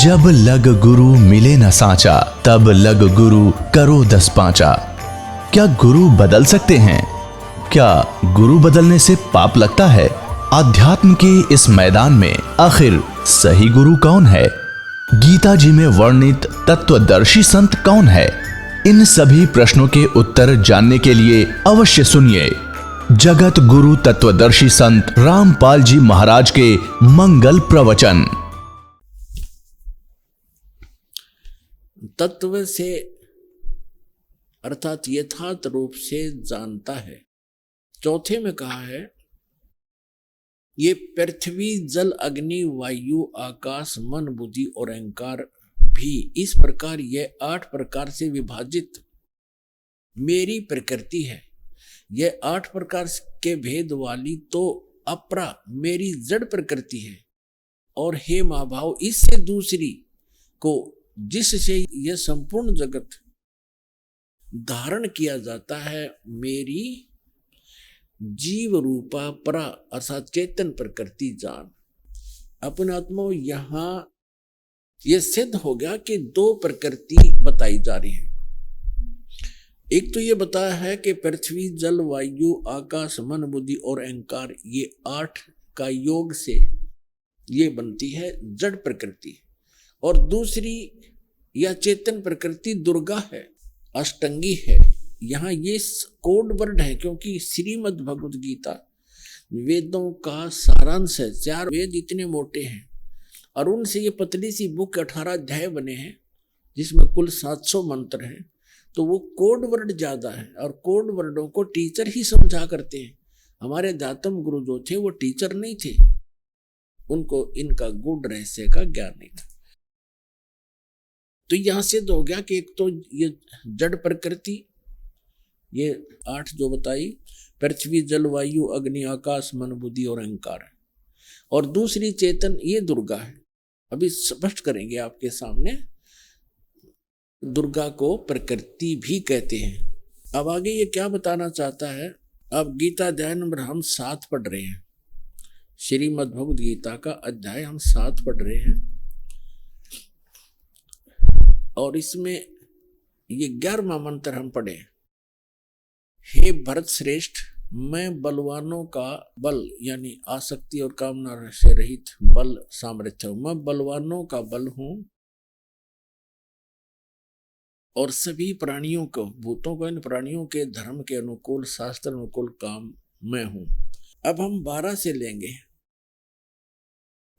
जब लग गुरु मिले न साचा, तब लग गुरु करो 10 पांचा। क्या गुरु बदल सकते हैं? क्या गुरु बदलने से पाप लगता है? अध्यात्म के इस मैदान में आखिर सही गुरु कौन है? गीता जी में वर्णित तत्वदर्शी संत कौन है? इन सभी प्रश्नों के उत्तर जानने के लिए अवश्य सुनिए जगत गुरु तत्वदर्शी संत रामपाल जी महाराज के मंगल प्रवचन। तत्व से अर्थात यथार्थ रूप से जानता है। चौथे में कहा है ये पृथ्वी जल अग्नि वायु आकाश मन बुद्धि और अहंकार भी इस प्रकार यह 8 प्रकार से विभाजित मेरी प्रकृति है। यह 8 प्रकार के भेद वाली तो अपरा मेरी जड़ प्रकृति है। और हे महाभाव, इससे दूसरी को जिससे यह संपूर्ण जगत धारण किया जाता है मेरी जीव रूपा परा अर्थात चेतन प्रकृति जान। अपने आत्मा यहां यह सिद्ध हो गया कि 2 प्रकृति बताई जा रही है। एक तो यह बताया है कि पृथ्वी जल वायु आकाश मन बुद्धि और अहंकार ये 8 का योग से ये बनती है जड़ प्रकृति। और दूसरी या चेतन प्रकृति दुर्गा है, अष्टंगी है। यहाँ ये कोड वर्ड है क्योंकि श्रीमद् भगवद गीता वेदों का सारांश है। 4 वेद इतने मोटे हैं और उनसे ये पतली सी बुक 18 अध्याय बने हैं जिसमें कुल 700 मंत्र हैं। तो वो कोड वर्ड ज्यादा है और कोड वर्डों को टीचर ही समझा करते हैं। हमारे अध्यात्म गुरु जो थे वो टीचर नहीं थे, उनको इनका गूढ़ रहस्य का ज्ञान नहीं था। तो यहां से हो गया कि एक तो ये जड़ प्रकृति ये 8 जो बताई पृथ्वी जल वायु अग्नि आकाश मन बुद्धि और अहंकार है। और दूसरी चेतन ये दुर्गा है। अभी स्पष्ट करेंगे आपके सामने। दुर्गा को प्रकृति भी कहते हैं। अब आगे ये क्या बताना चाहता है। अब गीता अध्याय नंबर हम 7 पढ़ रहे हैं। श्रीमद् भगवद गीता का अध्याय हम 7 पढ़ रहे हैं और इसमें ये 11वां मंत्र हम पढ़े। हे भरत श्रेष्ठ, मैं बलवानों का बल यानी आसक्ति और कामना से रहित बल सामर्थ्य हूं। मैं बलवानों का बल हूं और सभी प्राणियों को भूतों को इन प्राणियों के धर्म के अनुकूल शास्त्र अनुकूल काम मैं हूं। अब हम 12 से लेंगे।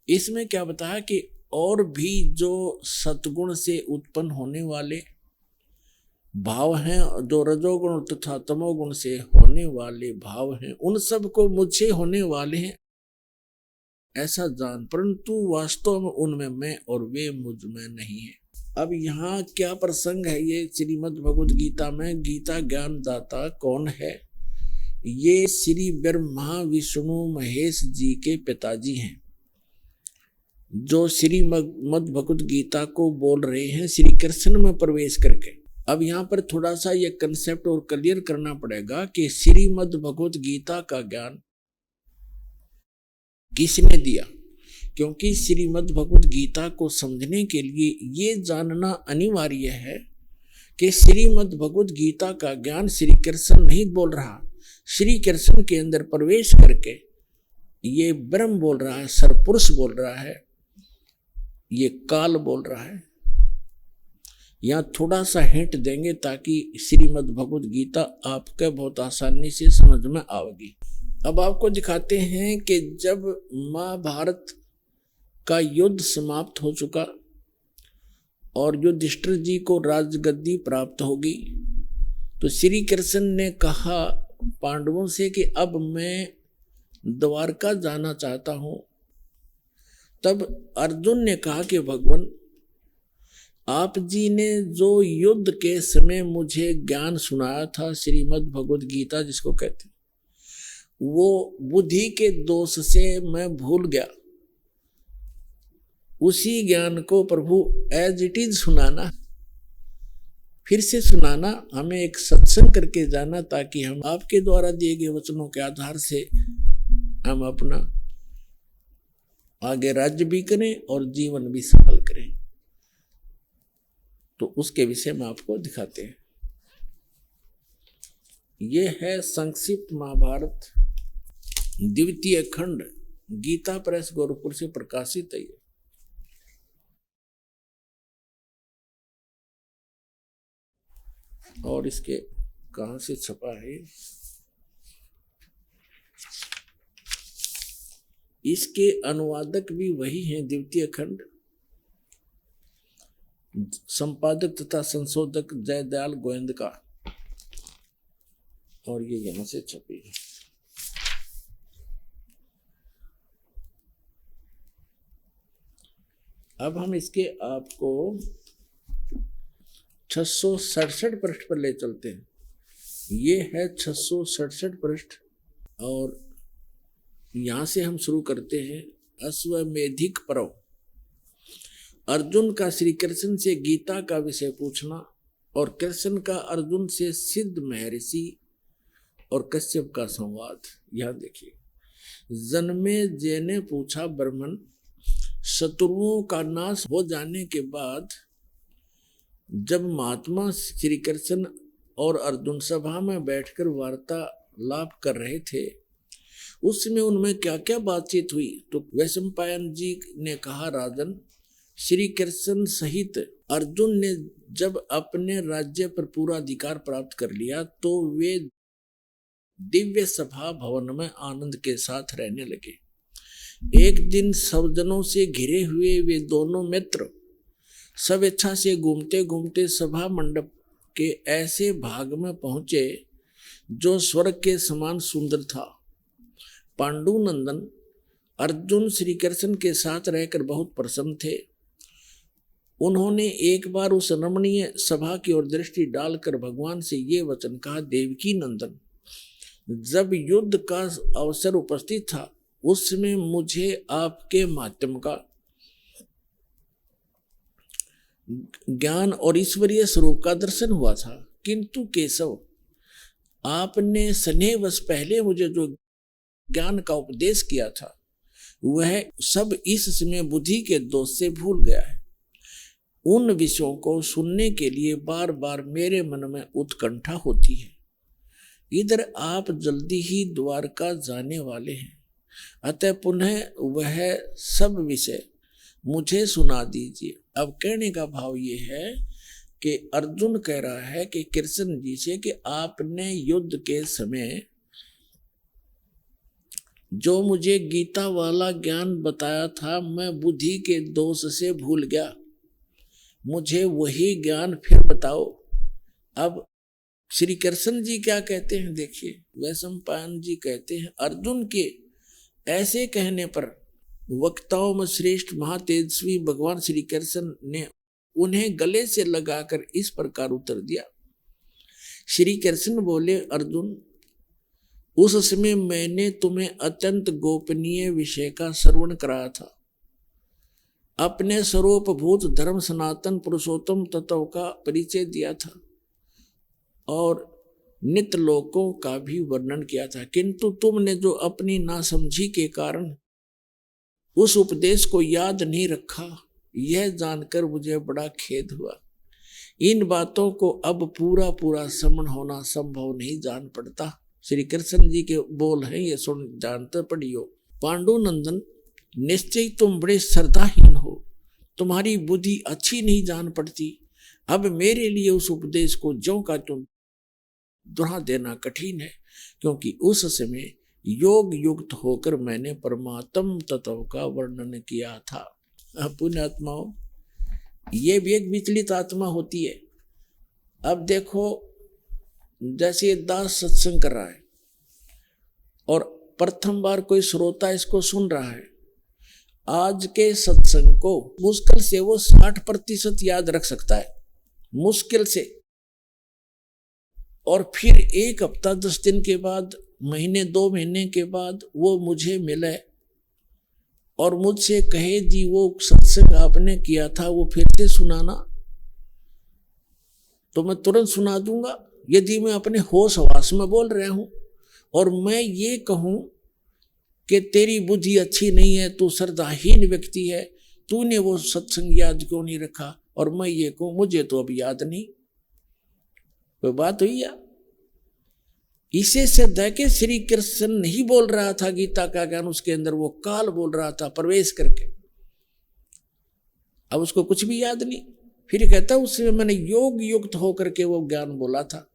इसमें क्या बताया कि और भी जो सतगुण से उत्पन्न होने वाले भाव हैं, जो रजोगुण तथा तमोगुण से होने वाले भाव हैं, उन सब को मुझसे होने वाले हैं ऐसा जान, परंतु वास्तव में उनमें मैं और वे मुझ में नहीं है। अब यहाँ क्या प्रसंग है। ये श्रीमद् भगवद गीता में गीता ज्ञान दाता कौन है? ये श्री ब्रह्मा विष्णु महेश जी के पिताजी हैं जो श्रीमद् भगवद गीता को बोल रहे हैं श्री कृष्ण में प्रवेश करके। अब यहाँ पर थोड़ा सा ये कंसेप्ट और क्लियर करना पड़ेगा कि श्रीमद् भगवद गीता का ज्ञान किसने दिया, क्योंकि श्रीमद् भगवद गीता को समझने के लिए ये जानना अनिवार्य है कि श्रीमद् भगवद गीता का ज्ञान श्री कृष्ण नहीं बोल रहा। श्री कृष्ण के अंदर प्रवेश करके ये ब्रह्म बोल रहा है, सरपुरुष बोल रहा है, ये काल बोल रहा है। यहाँ थोड़ा सा हिंट देंगे ताकि श्रीमद् भगवद गीता आपके बहुत आसानी से समझ में आएगी। अब आपको दिखाते हैं कि जब महाभारत का युद्ध समाप्त हो चुका और युधिष्ठिर जी को राजगद्दी प्राप्त होगी तो श्री कृष्ण ने कहा पांडवों से कि अब मैं द्वारका जाना चाहता हूं। तब अर्जुन ने कहा कि भगवान आप जी ने जो युद्ध के समय मुझे ज्ञान सुनाया था श्रीमद् भगवद गीता जिसको कहते हैं, वो बुद्धि के दोष से मैं भूल गया। उसी ज्ञान को प्रभु एज इट इज सुनाना, फिर से सुनाना, हमें एक सत्संग करके जाना ताकि हम आपके द्वारा दिए गए वचनों के आधार से हम अपना आगे राज्य भी करें और जीवन भी सफल करें। तो उसके विषय में आपको दिखाते हैं। ये है संक्षिप्त महाभारत द्वितीय खंड, गीता प्रेस गोरखपुर से प्रकाशित है। और इसके कहां से छपा है, इसके अनुवादक भी वही हैं, द्वितीय खंड, संपादक तथा संशोधक जयदयाल गोविंद का, और ये यहां से छपी है। अब हम इसके आपको 667 पृष्ठ पर ले चलते हैं। ये है 667 पृष्ठ, और यहां से हम शुरू करते हैं। अश्वमेधिक पर्व, अर्जुन का श्री कृष्ण से गीता का विषय पूछना और कृष्ण का अर्जुन से सिद्ध महर्षि और कश्यप का संवाद। यहां देखिए, जन्मेजय ने पूछा, ब्राह्मण, शत्रुओं का नाश हो जाने के बाद जब महात्मा श्री कृष्ण और अर्जुन सभा में बैठकर वार्तालाप कर रहे थे, उसमें उनमें क्या क्या बातचीत हुई? तो वैशंपायन जी ने कहा, राजन, श्री कृष्ण सहित अर्जुन ने जब अपने राज्य पर पूरा अधिकार प्राप्त कर लिया तो वे दिव्य सभा भवन में आनंद के साथ रहने लगे। एक दिन सज्जनों से घिरे हुए वे दोनों मित्र स्वेच्छा से घूमते घूमते सभा मंडप के ऐसे भाग में पहुंचे जो स्वर्ग के समान सुंदर था। पांडुनंदन अर्जुन श्री कृष्ण के साथ रहकर बहुत प्रसन्न थे। उन्होंने एक बार उस रमणीय सभा की ओर दृष्टि डालकर भगवान से ये वचन कहा, देवकी नंदन, जब युद्ध का अवसर उपस्थित था उसमें मुझे आपके माध्यम का ज्ञान और ईश्वरीय स्वरूप का दर्शन हुआ था, किंतु केशव, आपने स्नेहवश पहले मुझे जो ज्ञान का उपदेश किया था वह सब इस समय बुद्धि के दोष से भूल गया है। उन विषयों को सुनने के लिए बार बार मेरे मन में उत्कंठा होती है। इधर आप जल्दी ही द्वारका जाने वाले हैं, अतः पुनः वह सब विषय मुझे सुना दीजिए। अब कहने का भाव ये है कि अर्जुन कह रहा है कि कृष्ण जी से कि आपने युद्ध के समय जो मुझे गीता वाला ज्ञान बताया था मैं बुद्धि के दोष से भूल गया, मुझे वही ज्ञान फिर बताओ। अब श्री कृष्ण जी क्या कहते हैं, देखिए, वैशंपायन जी कहते हैं, अर्जुन के ऐसे कहने पर वक्ताओं में श्रेष्ठ महातेजस्वी भगवान श्री कृष्ण ने उन्हें गले से लगाकर इस प्रकार उत्तर दिया। श्री कृष्ण बोले, अर्जुन, उस समय मैंने तुम्हें अत्यंत गोपनीय विषय का श्रवण कराया था। अपने स्वरूप भूत धर्म सनातन पुरुषोत्तम तत्व का परिचय दिया था और नित्य लोकों का भी वर्णन किया था, किंतु तुमने जो अपनी नासमझी के कारण उस उपदेश को याद नहीं रखा, यह जानकर मुझे बड़ा खेद हुआ। इन बातों को अब पूरा पूरा समझ होना संभव नहीं जान पड़ता। श्री कृष्ण जी के बोल हैं, ये सुन जानते पढ़ियो। पांडुनंदन, निश्चय तुम बड़े श्रद्धाहीन हो, तुम्हारी बुद्धि अच्छी नहीं जान पड़ती। अब मेरे लिए उस उपदेश को ज्यों का त्यों दोहरा देना कठिन है, क्योंकि उस समय योग युक्त होकर मैंने परमात्म तत्व का वर्णन किया था। पुण्यात्माओं, ये भी एक विचलित आत्मा होती है। अब देखो, जैसे दास सत्संग कर रहा है और प्रथम बार कोई श्रोता इसको सुन रहा है, आज के सत्संग को मुश्किल से वो 60% याद रख सकता है, मुश्किल से। और फिर एक हफ्ता 10 दिन के बाद, महीने 2 महीने के बाद वो मुझे मिले और मुझसे कहे, जी वो सत्संग आपने किया था वो फिर से सुनाना, तो मैं तुरंत सुना दूंगा। यदि मैं अपने होश हवास में बोल रहा हूं और मैं ये कहूं कि तेरी बुद्धि अच्छी नहीं है, तू श्रद्धाहीन व्यक्ति है, तूने वो सत्संग याद क्यों नहीं रखा, और मैं ये कहूं मुझे तो अब याद नहीं, कोई बात हुई या? इसे सिद्ध है कि श्री कृष्ण नहीं बोल रहा था गीता का ज्ञान, उसके अंदर वो काल बोल रहा था प्रवेश करके। अब उसको कुछ भी याद नहीं। फिर कहता उसमें मैंने योग युक्त होकर के वो ज्ञान बोला था।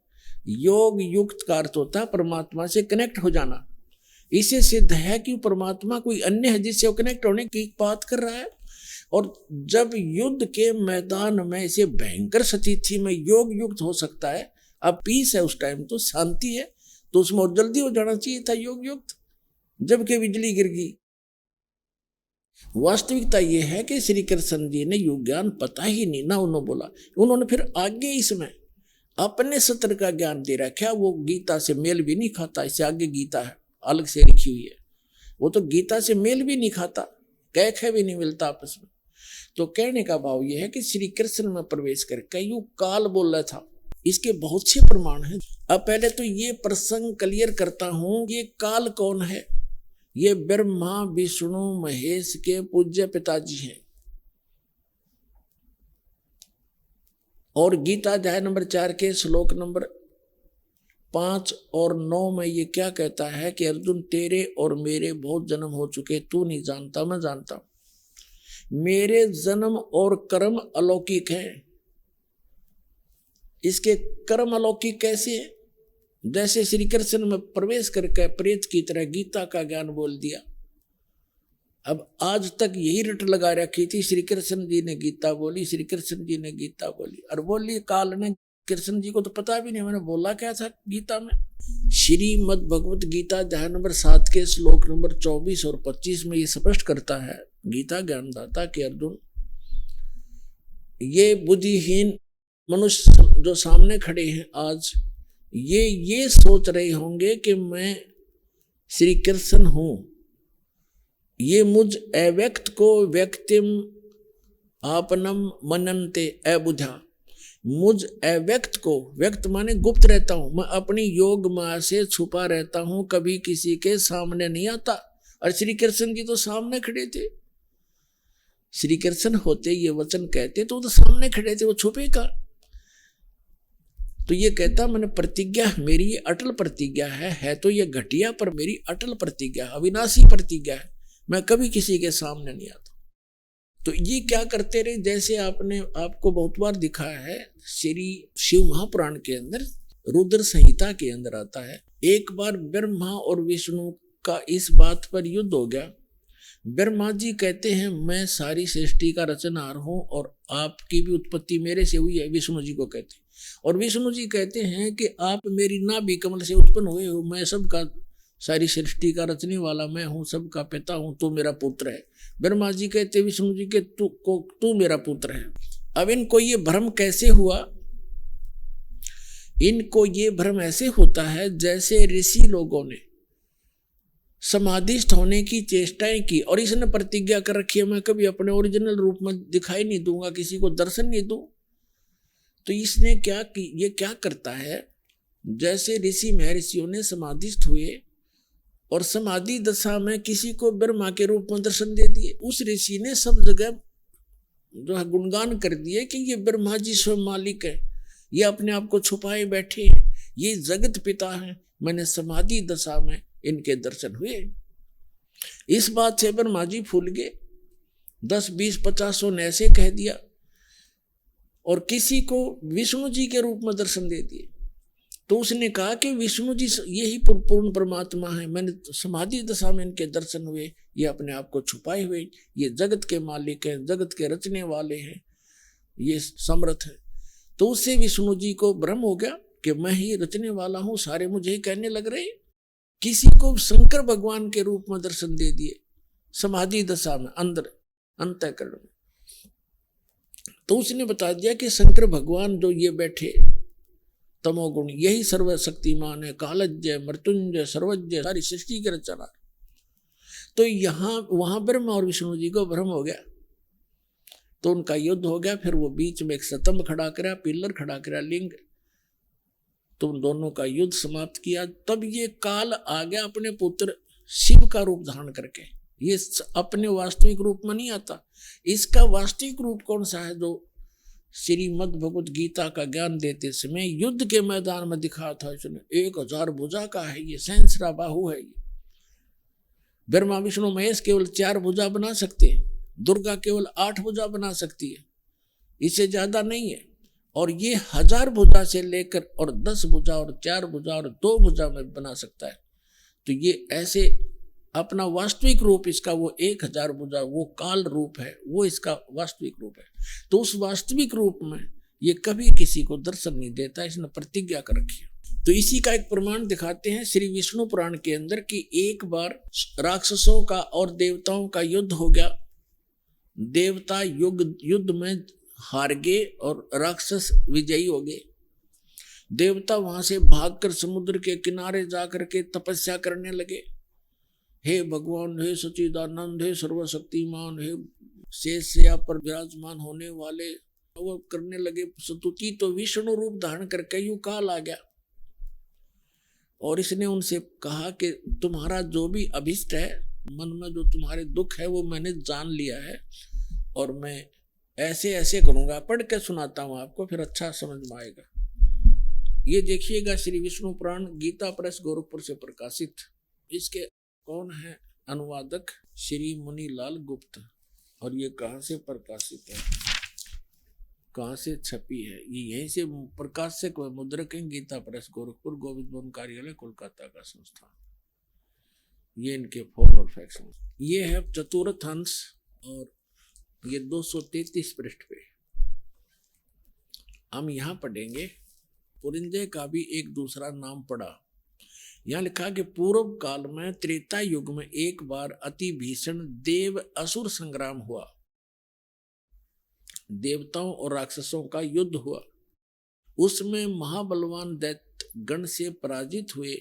योग युक्त का अर्थ होता है परमात्मा से कनेक्ट हो जाना। इसे सिद्ध है कि परमात्मा कोई अन्य है जिससे वो कनेक्ट होने की बात कर रहा है। और जब युद्ध के मैदान में इसे भयंकर स्थिति में योग युक्त हो सकता है, अब पीस है उस टाइम, तो शांति है, तो उसमें और जल्दी हो जाना चाहिए था योग युक्त, जबकि बिजली गिर गई। वास्तविकता यह है कि श्री कृष्ण जी ने योग ज्ञान पता ही नहीं ना उन्होंने बोला। उन्होंने फिर आगे इसमें अपने सत्र का ज्ञान दे रखा, वो गीता से मेल भी नहीं खाता। इससे आगे गीता है अलग से लिखी हुई है, वो तो गीता से मेल भी नहीं खाता, कह भी नहीं मिलता आपस में। तो कहने का भाव यह है कि श्री कृष्ण में प्रवेश करके यू काल बोल रहा था। इसके बहुत से प्रमाण हैं। अब पहले तो ये प्रसंग क्लियर करता हूं, ये काल कौन है? ये ब्रह्मा विष्णु महेश के पूज्य पिताजी हैं। और गीता अध्याय नंबर 4 के श्लोक नंबर 5 और 9 में ये क्या कहता है कि अर्जुन तेरे और मेरे बहुत जन्म हो चुके, तू नहीं जानता, मैं जानता हूं। मेरे जन्म और कर्म अलौकिक हैं। इसके कर्म अलौकिक कैसे है? जैसे श्री कृष्ण में प्रवेश करके प्रेत की तरह गीता का ज्ञान बोल दिया। अब आज तक यही रट लगा रखी थी, श्री कृष्ण जी ने गीता बोली, श्री कृष्ण जी ने गीता बोली, और बोली काल ने। कृष्ण जी को तो पता भी नहीं मैंने बोला क्या था गीता में। श्रीमद् भगवत गीता अध्याय नंबर 7 के श्लोक नंबर 24 और 25 में ये स्पष्ट करता है गीता ज्ञानदाता कि अर्जुन, ये बुद्धिहीन मनुष्य जो सामने खड़े हैं आज, ये सोच रहे होंगे कि मैं श्री कृष्ण हूं। ये मुझ अव्यक्त को व्यक्तिम आपनम मनन्ते अबुझा। मुझ अव्यक्त को, व्यक्त माने गुप्त रहता हूं, मैं अपनी योग माया से छुपा रहता हूं, कभी किसी के सामने नहीं आता। और श्री कृष्ण जी तो सामने खड़े थे। श्री कृष्ण होते ये वचन कहते तो सामने खड़े थे, वो छुपे का। तो ये कहता मैंने प्रतिज्ञा, मेरी ये अटल प्रतिज्ञा है तो ये घटिया पर मेरी अटल प्रतिज्ञा, अविनाशी प्रतिज्ञा है, मैं कभी किसी के सामने नहीं आता। तो ये क्या करते रहे, जैसे आपने आपको बहुत बार दिखाया है, श्री शिव महापुराण के अंदर रुद्र संहिता के अंदर आता है। एक बार ब्रह्मा और विष्णु का इस बात पर युद्ध हो गया। ब्रह्मा जी कहते हैं मैं सारी सृष्टि का रचनहार हूं और आपकी भी उत्पत्ति मेरे से हुई है, विष्णु जी को कहते हैं। और विष्णु जी कहते हैं कि आप मेरी नाभि कमल से उत्पन्न हुए हो, मैं सबका, सारी सृष्टि का रचने वाला मैं हूं, सबका पिता हूं, तू मेरा पुत्र है। ब्रह्मा जी कहते विष्णु जी के तू मेरा पुत्र है। अब इनको ये भ्रम कैसे हुआ? इनको ये भ्रम ऐसे होता है जैसे ऋषि लोगों ने समाधिस्थ होने की चेष्टाएं की और इसने प्रतिज्ञा कर रखी है मैं कभी अपने ओरिजिनल रूप में दिखाई नहीं दूंगा, किसी को दर्शन नहीं दूं। तो इसने क्या की, ये क्या करता है, जैसे ऋषि महर्षियों ने समाधिस्थ हुए और समाधि दशा में किसी को ब्रह्मा के रूप में दर्शन दे दिए, उस ऋषि ने सब जगह जो है गुणगान कर दिए कि ये ब्रह्मा जी स्वयं मालिक है, ये अपने आप को छुपाए बैठे हैं, ये जगत पिता है, मैंने समाधि दशा में इनके दर्शन हुए। इस बात से ब्रह्मा जी फूल गए, 10, 20, 50 ने ऐसे कह दिया और किसी को विष्णु जी के रूप में दर्शन दे दिए। तो उसने कहा कि विष्णु जी यही पूर्ण परमात्मा है, मैंने समाधि दशा में इनके दर्शन हुए, ये अपने आप को छुपाए हुए, ये जगत के मालिक हैं, जगत के रचने वाले हैं, ये समर्थ है। तो उससे विष्णु जी को भ्रम हो गया कि मैं ही रचने वाला हूं, सारे मुझे ही कहने लग रहे। किसी को शंकर भगवान के रूप में दर्शन दे दिए समाधि दशा में, अंदर अंतःकरण में। तो उसने बता दिया कि शंकर भगवान जो ये बैठे तमोगुण, यही सर्वशक्तिमान है, कालज्ञ मृत्युंजय सर्वज्ञ, सारी सृष्टि के रचना। तो वहां ब्रह्मा और विष्णु जी को भ्रम हो गया, तो उनका युद्ध हो गया। फिर वो बीच में एक स्तंभ खड़ा करा, पिलर खड़ा करा, लिंग, तो उन दोनों का युद्ध समाप्त किया। तब ये काल आ गया अपने पुत्र शिव का रूप धारण करके। ये अपने वास्तविक रूप में नहीं आता। इसका वास्तविक रूप कौन सा है? जो श्रीमद् भगवत गीता का ज्ञान देते समय युद्ध के मैदान में दिखा था इसने। 1000 भुजा का है ये, सहस्रा बाहु है ये। ब्रह्मा विष्णु महेश केवल 4 भुजा बना सकते हैं, दुर्गा केवल 8 भुजा बना सकती है, इससे ज्यादा नहीं है। और ये 1000 भुजा से लेकर और 10 भुजा और 4 भुजा और 2 भुजा में बना सकता है। तो ये ऐसे अपना वास्तविक रूप इसका वो 1000 भुजा, वो काल रूप है, वो इसका वास्तविक रूप है। तो उस वास्तविक रूप में ये कभी किसी को दर्शन नहीं देता, इसने प्रतिज्ञा कर रखी है। तो इसी का एक प्रमाण दिखाते हैं श्री विष्णु पुराण के अंदर कि एक बार राक्षसों का और देवताओं का युद्ध हो गया। देवता युद्ध में हार गए और राक्षस विजयी हो गए। देवता वहां से भागकर समुद्र के किनारे जाकर के तपस्या करने लगे। हे भगवान, हे सच्चिदानंद, हे सर्वशक्तिमान, हे शेषया पर विराजमान होने वाले, वो करने लगे स्तुति। तो विष्णु रूप धारण करके यूं काल आ गया और इसने उनसे कहा कि तुम्हारा जो भी अभिष्ट है, मन में जो तुम्हारे दुख है वो मैंने जान लिया है और मैं ऐसे ऐसे करूंगा। पढ़ के सुनाता हूं आपको, फिर अच्छा समझ में आएगा। ये देखिएगा श्री विष्णु पुराण, गीता प्रेस गोरखपुर से प्रकाशित। इसके कौन है अनुवादक? श्री मुनीलाल गुप्त। और ये कहाँ से प्रकाशित है, कहाँ से छपी है? ये यहीं से प्रकाशक व मुद्रक है, गीता प्रेस गोरखपुर, गोविंद भवन कार्यालय कोलकाता का संस्थान। ये इनके फोन और फैक्स। ये है चतुर्थ अंश और ये 233 पृष्ठ पे। हम यहाँ पढ़ेंगे पुरिंजय का भी एक दूसरा नाम पढ़ा। यहाँ लिखा कि पूर्व काल में त्रेता युग में एक बार अति भीषण देव असुर संग्राम हुआ। देवताओं और राक्षसों का युद्ध हुआ। उसमें महाबलवान दैत्य गण से पराजित हुए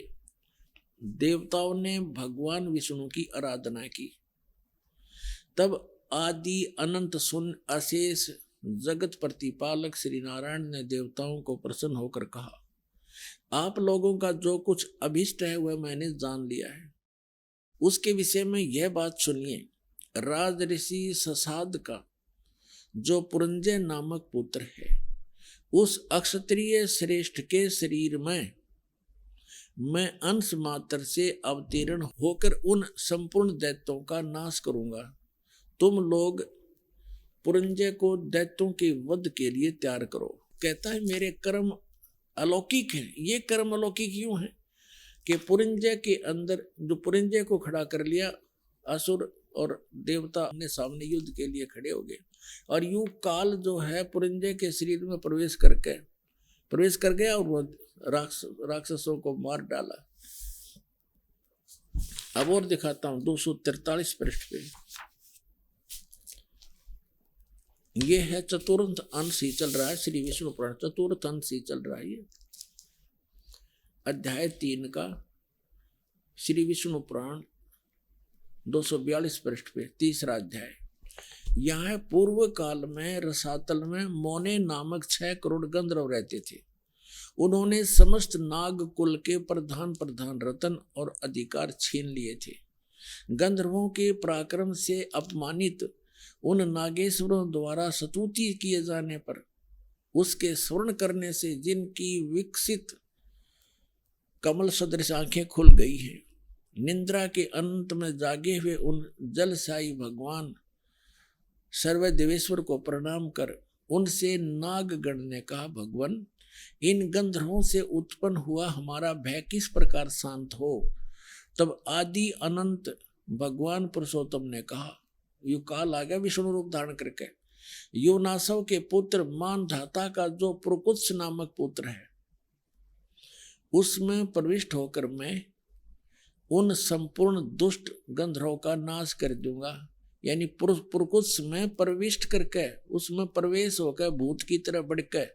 देवताओं ने भगवान विष्णु की आराधना की। तब आदि अनंत शून्य अशेष जगत प्रतिपालक श्री नारायण ने देवताओं को प्रसन्न होकर कहा, आप लोगों का जो कुछ अभिष्ट है वह मैंने जान लिया है। उसके विषय में यह बात सुनिए। राज ऋषि ससाद का जो पुरंजय नामक पुत्र है, उस अक्षत्रिय श्रेष्ठ के शरीर में मैं अंश मात्र से अवतीर्ण होकर उन संपूर्ण दैत्यों का नाश करूंगा। तुम लोग पुरंजय को दैत्यों के वध के लिए तैयार करो। कहता है मेरे कर्म अलौकिक हैं। ये कर्म अलौकिक क्यों है कि पुरंजय के अंदर जो पुरंजय को खड़ा कर लिया, असुर और देवता ने सामने युद्ध के लिए खड़े हो गए और यूं काल जो है पुरंजय के शरीर में प्रवेश कर गया और वो राक्षसों को मार डाला। अब और दिखाता हूं 243 पृष्ठ पे। ये है चतुर्थ अंश ही चल रहा है, श्री विष्णु पुराण चतुर्थ अंश ही चल रहा है। ये अध्याय 3 का श्री विष्णु पुराण 242 पृष्ठ पे तीसरा अध्याय। यहाँ है पूर्व काल में रसातल में मोने नामक 6 करोड़ गंधर्व रहते थे। उन्होंने समस्त नाग कुल के प्रधान रतन और अधिकार छीन लिए थे। गंधर्वों के पराक्रम से अपमानित उन नागेश्वरों द्वारा स्तुति किए जाने पर उसके स्वर्ण करने से जिनकी विकसित कमल सदृश आंखें खुल गई हैं, निंद्रा के अंत में जागे हुए उन जलसाई भगवान सर्वदेवेश्वर को प्रणाम कर उनसे नागगण ने कहा, भगवान इन गंधर्वों से उत्पन्न हुआ हमारा भय किस प्रकार शांत हो। तब आदि अनंत भगवान पुरुषोत्तम ने कहा, यु काल आ गया विष्णु रूप धारण करके, योनासव के पुत्र मान धाता का जो प्रकुत्स नामक पुत्र है उसमें प्रविष्ट होकर मैं उन संपूर्ण दुष्ट गंधर्वों का नाश कर दूंगा। यानी प्रकुत्स में प्रविष्ट करके उसमें प्रवेश होकर भूत की तरह बढ़कर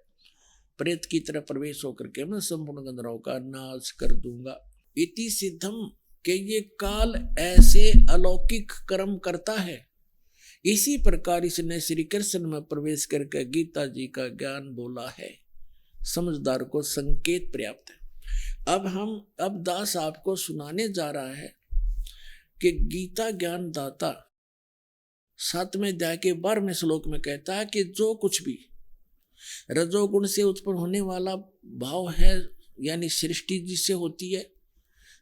प्रेत की तरह प्रवेश होकर के मैं संपूर्ण गंधर्वों का नाश कर दूंगा। इति सिद्धम के ये काल ऐसे अलौकिक कर्म करता है। इसी प्रकार इसने श्री कृष्ण में प्रवेश करके गीता जी का ज्ञान बोला है। समझदार को संकेत पर्याप्त है। अब दास आपको सुनाने जा रहा है कि गीता ज्ञान दाता 7वें अध्याय के 12वें श्लोक में कहता है कि जो कुछ भी रजोगुण से उत्पन्न होने वाला भाव है यानी सृष्टि जिससे होती है।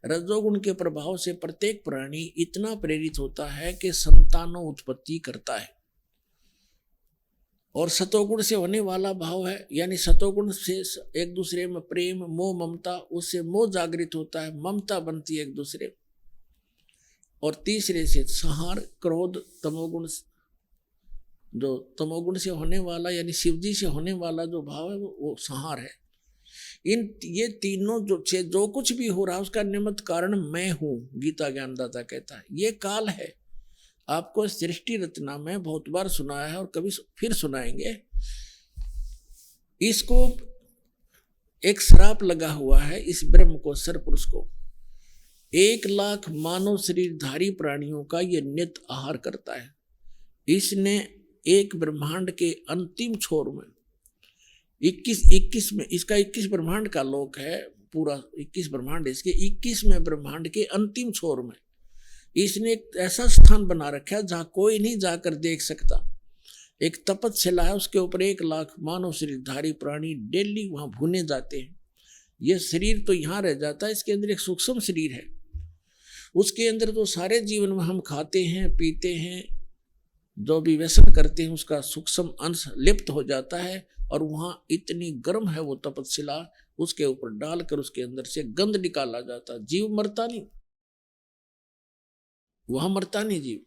रजोगुण के प्रभाव से प्रत्येक प्राणी इतना प्रेरित होता है कि संतानों उत्पत्ति करता है। और सतोगुण से होने वाला भाव है यानी सतोगुण से एक दूसरे में प्रेम मोह ममता, उससे मोह जागृत होता है, ममता बनती है एक दूसरे। और तीसरे से संहार क्रोध तमोगुण, जो तमोगुण से होने वाला यानी शिवजी से होने वाला जो भाव है वो संहार है। ये तीनों जो कुछ भी हो रहा है उसका निमित्त कारण मैं हूं, गीता ज्ञानदाता कहता है। ये काल है, आपको सृष्टि रचना में बहुत बार सुनाया है और कभी फिर सुनाएंगे। इसको एक श्राप लगा हुआ है इस ब्रह्म को, सरपुरुष को। 1,00,000 मानव शरीरधारी प्राणियों का ये नित्य आहार करता है। इसने एक ब्रह्मांड के अंतिम छोर में 21 में, इसका 21 ब्रह्मांड का लोक है, पूरा 21 ब्रह्मांड, इसके 21वें ब्रह्मांड के अंतिम छोर में इसने एक ऐसा स्थान बना रखा है जहां कोई नहीं जाकर देख सकता। एक तपस्या है, उसके ऊपर 1,00,000 मानव शरीरधारी प्राणी डेली वहां भुने जाते हैं। यह शरीर तो यहाँ रह जाता है, इसके अंदर एक सूक्ष्म शरीर है, उसके अंदर तो सारे जीवन में हम खाते हैं पीते हैं, जो भी व्यसन करते हैं उसका सूक्ष्म अंश लिप्त हो जाता है। और वहां इतनी गर्म है वो तपस्या, उसके ऊपर डालकर उसके अंदर से गंध निकाला जाता है। जीव मरता नहीं, वहां मरता नहीं जीव,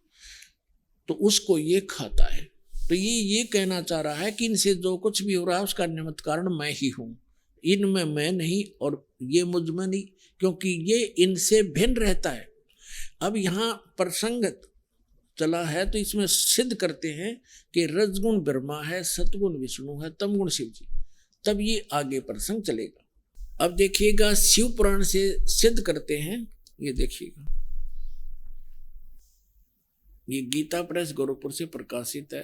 तो उसको ये खाता है। तो ये कहना चाह रहा है कि इनसे जो कुछ भी हो रहा है उसका निमित्त कारण मैं ही हूं, इनमें मैं नहीं और ये मुझ में नहीं, क्योंकि ये इनसे भिन्न रहता है। अब यहाँ प्रसंग चला है तो इसमें सिद्ध करते हैं कि रजगुण ब्रह्मा है, सतगुण विष्णु है, तमगुण शिव जी। तब ये आगे प्रसंग चलेगा। अब देखिएगा शिव पुराण से सिद्ध करते हैं, ये देखिएगा, ये गीता प्रेस गोरखपुर से प्रकाशित है।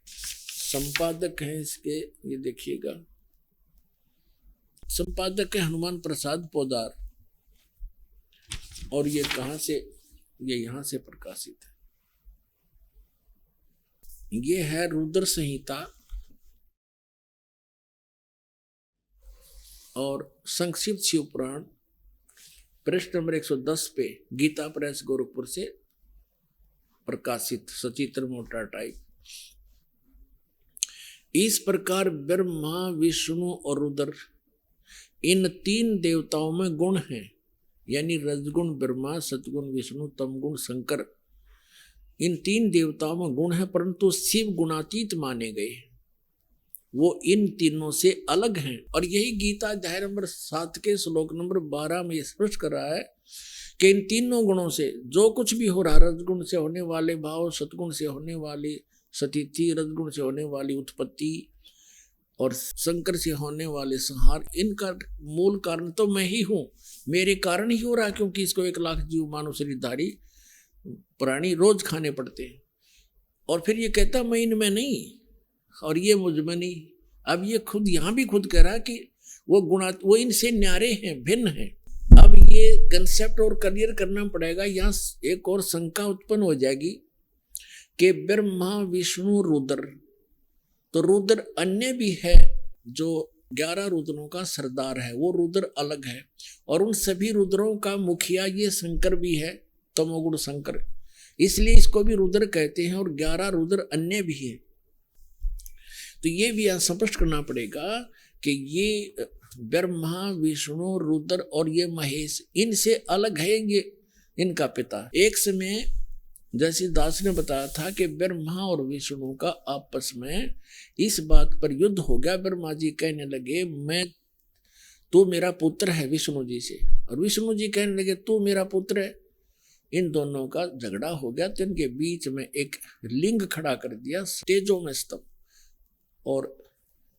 संपादक है इसके, ये देखिएगा, संपादक है हनुमान प्रसाद पोदार। और ये कहां से, ये यहां से प्रकाशित है। ये है रुद्र संहिता और संक्षिप्त शिव पुराण, पृष्ठ नंबर 110 पे, गीता प्रेस गोरखपुर से प्रकाशित, सचित्र मोटा टाइप। इस प्रकार ब्रह्मा विष्णु और रुद्र, इन 3 देवताओं में गुण हैं, यानी रजगुण ब्रह्मा, सतगुण विष्णु, तमगुण शंकर। इन 3 देवताओं में गुण है, परंतु शिव गुणातीत माने गए, वो इन तीनों से अलग हैं। और यही गीता अध्याय नंबर 7 के श्लोक नंबर 12 में स्पष्ट कर रहा है कि इन तीनों गुणों से जो कुछ भी हो रहा, रजगुण से होने वाले भाव, सतगुण से होने वाली सतिथि, रजगुण से होने वाली उत्पत्ति और शंकर से होने वाले संहार, इनका मूल कारण तो मैं ही हूं, मेरे कारण ही हो रहा है, क्योंकि इसको 1,00,000 जीव मानव शरीरधारी प्राणी रोज खाने पड़ते हैं। और फिर ये कहता मैं इनमें नहीं और ये मुझ में नहीं। अब ये खुद यहाँ भी खुद कह रहा है कि वो इनसे न्यारे हैं, भिन्न हैं। अब ये कंसेप्ट और क्लियर करना पड़ेगा। यहाँ एक और शंका उत्पन्न हो जाएगी कि ब्रह्मा विष्णु रुद्र, तो रुद्र अन्य भी है जो 11 रुद्रों का सरदार है, वो रुद्र अलग है। और उन सभी रुद्रों का मुखिया ये शंकर भी है, तमोगुण शंकर, इसलिए इसको भी रुद्र कहते हैं। और 11 रुद्र अन्य भी है। तो ये भी स्पष्ट करना पड़ेगा कि ये ब्रह्मा विष्णु रुद्र और ये महेश इनसे अलग है, ये इनका पिता। एक समय जैसे दास ने बताया था कि ब्रह्मा और विष्णु का आपस में इस बात पर युद्ध हो गया। ब्रह्मा जी कहने लगे तू मेरा पुत्र है विष्णु जी से, और विष्णु जी कहने लगे तू मेरा पुत्र है। इन दोनों का झगड़ा हो गया तो इनके बीच में एक लिंग खड़ा कर दिया, तेजो में स्तंभ, और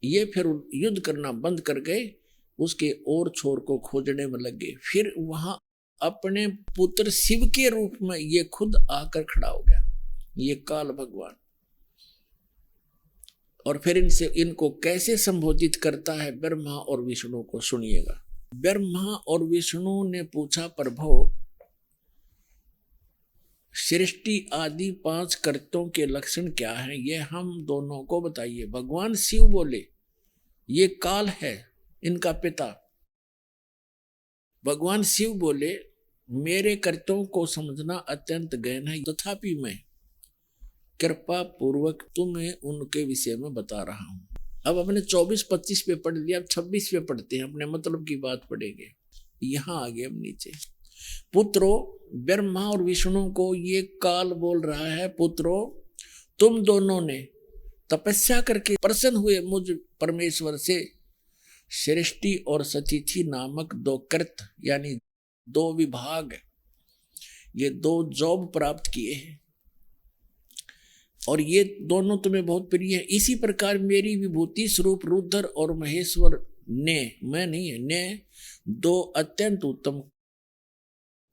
ये फिर युद्ध करना बंद कर गए, उसके और छोर को खोजने में लगे। फिर वहां अपने पुत्र शिव के रूप में ये खुद आकर खड़ा हो गया, ये काल भगवान। और फिर इनको कैसे संबोधित करता है ब्रह्मा और विष्णु को, सुनिएगा। ब्रह्मा और विष्णु ने पूछा प्रभु सृष्टि आदि 5 कर्तों के लक्षण क्या हैं, ये हम दोनों को बताइए। भगवान शिव बोले ये काल है इनका पिता। भगवान शिव बोले मेरे कर्तों को समझना अत्यंत गहन है, तथापि मैं कृपा पूर्वक तुम्हें उनके विषय में बता रहा हूं। अब अपने 24-25 पे पढ़ लिया, अब 26 पे पढ़ते हैं, अपने मतलब की बात पढ़ेंगे। यहां आगे हम नीचे। पुत्रो, ब्रह्मा और विष्णु को ये काल बोल रहा है, पुत्रो तुम दोनों ने तपस्या करके प्रसन्न हुए मुझ परमेश्वर से सृष्टि और सतिथि नामक 2 कृत यानी 2 विभाग, ये 2 जॉब प्राप्त किए हैं और ये दोनों तुम्हें बहुत प्रिय है। इसी प्रकार मेरी विभूति स्वरूप रुद्र और महेश्वर ने, मैं नहीं है, ने 2 अत्यंत उत्तम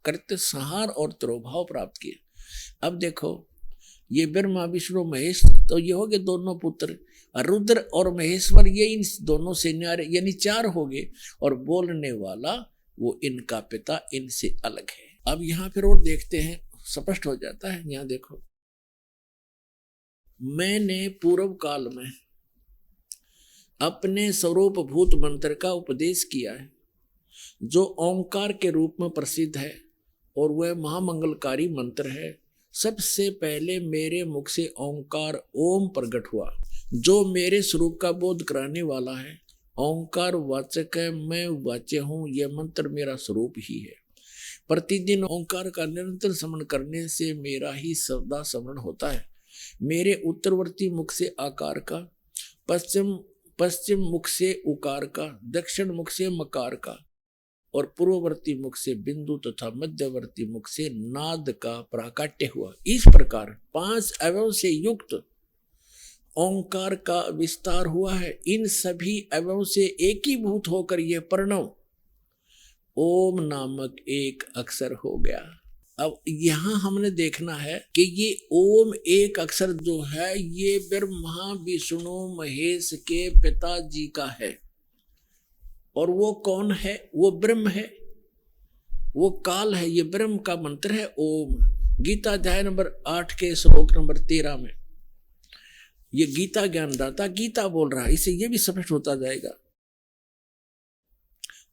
कृत संहार और तिरोभाव प्राप्त किए। अब देखो ये ब्रह्मा विष्णु महेश, तो ये हो गए दोनों पुत्र। रुद्र और महेश्वर ये इन दोनों से न्यारे यानी 4 हो गए, और बोलने वाला वो इनका पिता इनसे अलग है। अब यहाँ फिर और देखते हैं, स्पष्ट हो जाता है। यहाँ देखो, मैंने पूर्व काल में अपने स्वरूप भूत मंत्र का उपदेश किया है, जो ओंकार के रूप में प्रसिद्ध है और वह महामंगलकारी मंत्र है। सबसे पहले मेरे मुख से ओंकार ओम प्रकट हुआ, जो मेरे स्वरूप का बोध कराने वाला है। ओंकार वाचक है, मैं वाच्य हूँ, यह मंत्र मेरा स्वरूप ही है। प्रतिदिन ओंकार का निरंतर स्मरण करने से मेरा ही सदा स्मरण होता है। मेरे उत्तरवर्ती मुख से आकार का, पश्चिम मुख से उकार का, दक्षिण मुख से मकार का और पूर्ववर्ती मुख से बिंदु तथा मध्यवर्ती मुख से नाद का प्राकट्य हुआ। इस प्रकार 5 अवयव से युक्त ओंकार का विस्तार हुआ है। इन सभी अवयव से एकीभूत होकर यह प्रणव ओम नामक एक अक्षर हो गया। अब यहां हमने देखना है कि ये ओम एक अक्षर जो है ये ब्रह्मा विष्णु महेश के पिताजी का है। और वो कौन है? वो ब्रह्म है, वो काल है, ये ब्रह्म का मंत्र है ओम। गीता अध्याय नंबर 8 के श्लोक नंबर 13 में ये गीता ज्ञानदाता गीता बोल रहा है, इससे ये भी स्पष्ट होता जाएगा।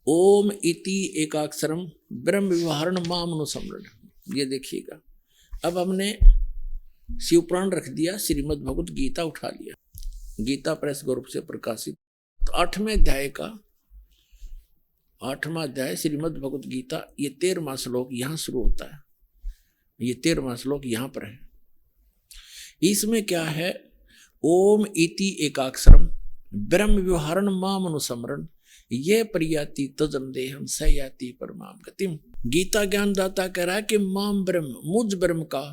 ओम इति एकाक्षरम ब्रह्म व्यवहारण मामनुसमरण, ये देखिएगा। अब हमने शिवपुराण रख दिया, श्रीमद् भगवत गीता उठा लिया, गीता प्रेस ग्रुप से प्रकाशित। तो 8वें अध्याय का 8वां अध्याय श्रीमद् भगवत गीता, ये 13वां श्लोक यहां शुरू होता है। ये 13वां श्लोक यहां पर है। इसमें क्या है? ओम इति एकाक्षरम ब्रह्म व्यवहारण माम अनुसमरण ये प्रियाति तजन देहम सयाति परमाम गतिम। गीता ज्ञानदाता कह रहा है कि माम ब्रह्म, मुझ ब्रह्म का